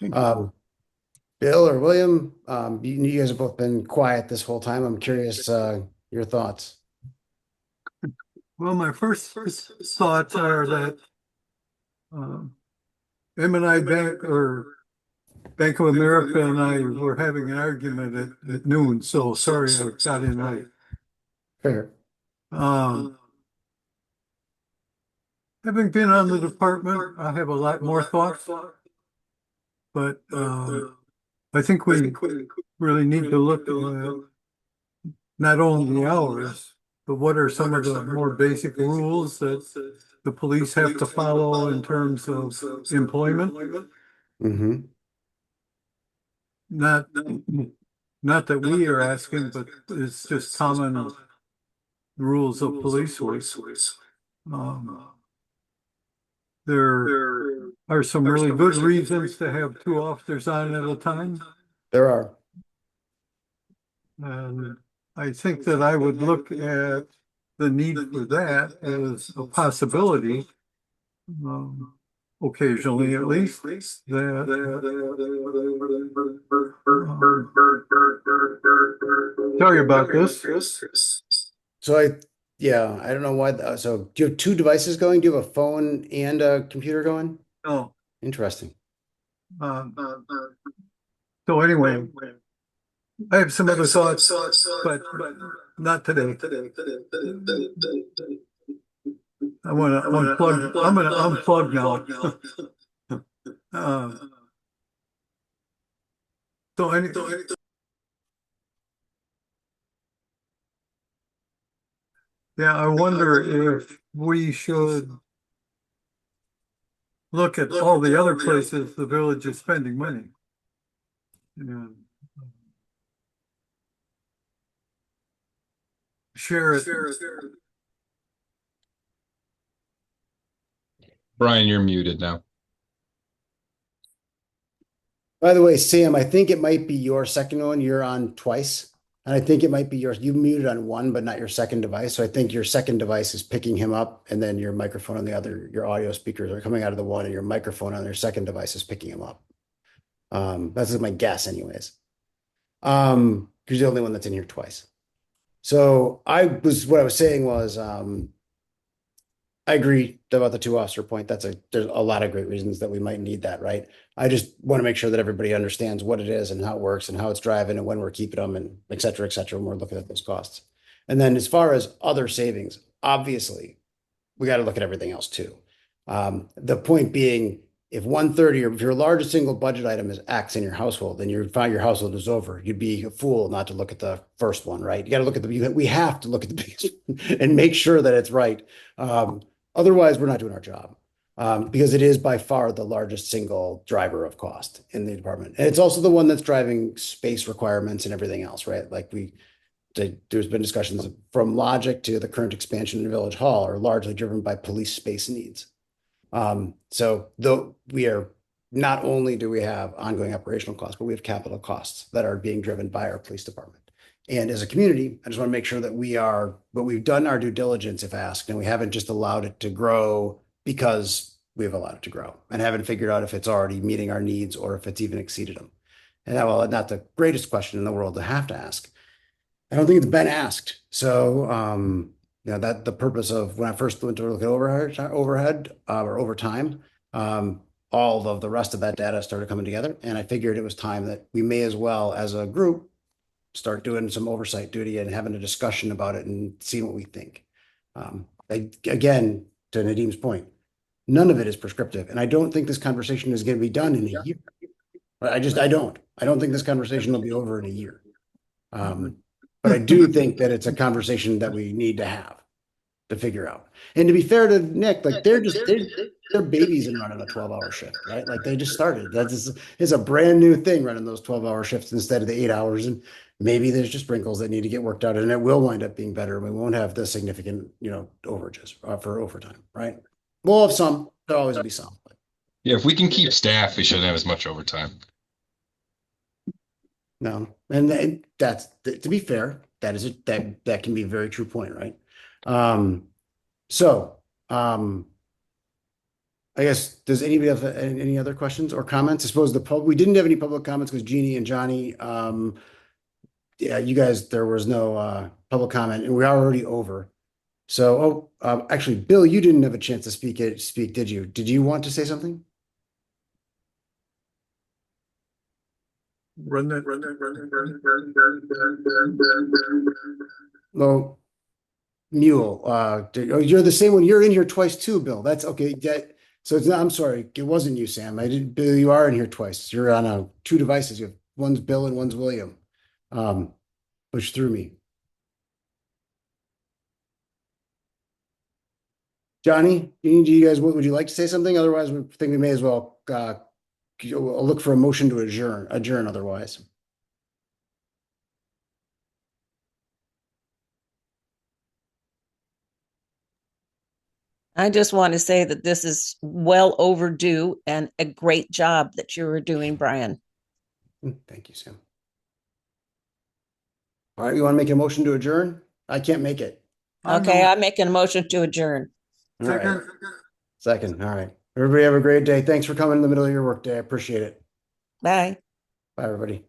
Thank you. Bill or William, you guys have both been quiet this whole time. I'm curious, your thoughts. Well, my first thoughts are that M&I Bank or Bank of America and I were having an argument at noon, so sorry I got in late. Fair. Having been on the department, I have a lot more thoughts, but I think we really need to look at not only the hours, but what are some of the more basic rules that the police have to follow in terms of employment? Mm-hmm. Not that we are asking, but it's just common rules of police work. There are some really good reasons to have two officers on at a time. There are. And I think that I would look at the need for that as a possibility, occasionally at least, sorry about this. So I don't know why. So do you have two devices going? Do you have a phone and a computer going? No. Interesting. So anyway, I have some other thoughts, but not today. I want to unplug. I'm going to unplug now. So anything. Yeah, I wonder if we should look at all the other places the village is spending money. And share it. Brian, you're muted now. By the way, Sam, I think it might be your second one. You're on twice. And I think it might be yours. You muted on one, but not your second device. So I think your second device is picking him up, and then your microphone on the other, your audio speakers are coming out of the one, and your microphone on your second device is picking him up. That's my guess, anyways. You're the only one that's in here twice. So what I was saying was, I agree about the 2 officer point. There's a lot of great reasons that we might need that, right? I just want to make sure that everybody understands what it is and how it works and how it's driving and when we're keeping them and et cetera, when we're looking at those costs. And then as far as other savings, obviously, we got to look at everything else too. The point being, if 130 or if your largest single budget item is X in your household, then you find your household is over. You'd be a fool not to look at the first one, right? You got to look at we have to look at the biggest one and make sure that it's right. Otherwise, we're not doing our job. Because it is by far the largest single driver of cost in the department. And it's also the one that's driving space requirements and everything else, right? Like there's been discussions from Logic to the current expansion in Village Hall are largely driven by police space needs. So though not only do we have ongoing operational costs, but we have capital costs that are being driven by our police department. And as a community, I just want to make sure that we've done our due diligence if asked, and we haven't just allowed it to grow because we've allowed it to grow and haven't figured out if it's already meeting our needs or if it's even exceeded them. And well, not the greatest question in the world to have to ask. I don't think it's been asked. So, that the purpose of when I first went to look at overhead or overtime, all of the rest of that data started coming together. And I figured it was time that we may as well, as a group, start doing some oversight duty and having a discussion about it and see what we think. Again, to Nadim's point, none of it is prescriptive. And I don't think this conversation is going to be done in a year. I don't think this conversation will be over in a year. But I do think that it's a conversation that we need to have to figure out. And to be fair to Nick, like they're babies in running a 12-hour shift, right? Like they just started. It's a brand new thing running those 12-hour shifts instead of the 8 hours. And maybe there's just wrinkles that need to get worked out, and it will wind up being better. We won't have the significant, overages for overtime, right? We'll have some. There'll always be some. Yeah, if we can keep staff, we shouldn't have as much overtime. No, and that's to be fair, that can be a very true point, right? I guess, does anybody have any other questions or comments? I suppose we didn't have any public comments because Jeannie and Johnny, yeah, you guys, there was no public comment, and we are already over. So, actually, Bill, you didn't have a chance to speak, did you? Did you want to say something? Run that. Well, Mule, you're the same one. You're in here twice too, Bill. That's okay. So it's not, I'm sorry, it wasn't you, Sam. Bill, you are in here twice. You're on 2 devices. You have one's Bill and one's William. Which threw me. Johnny, would you like to say something? Otherwise, we think we may as well look for a motion to adjourn otherwise. I just want to say that this is well overdue and a great job that you were doing, Brian. Thank you, Sam. All right, you want to make a motion to adjourn? I can't make it. Okay, I'm making a motion to adjourn. All right. Second. All right. Everybody have a great day. Thanks for coming in the middle of your work day. I appreciate it. Bye. Bye, everybody.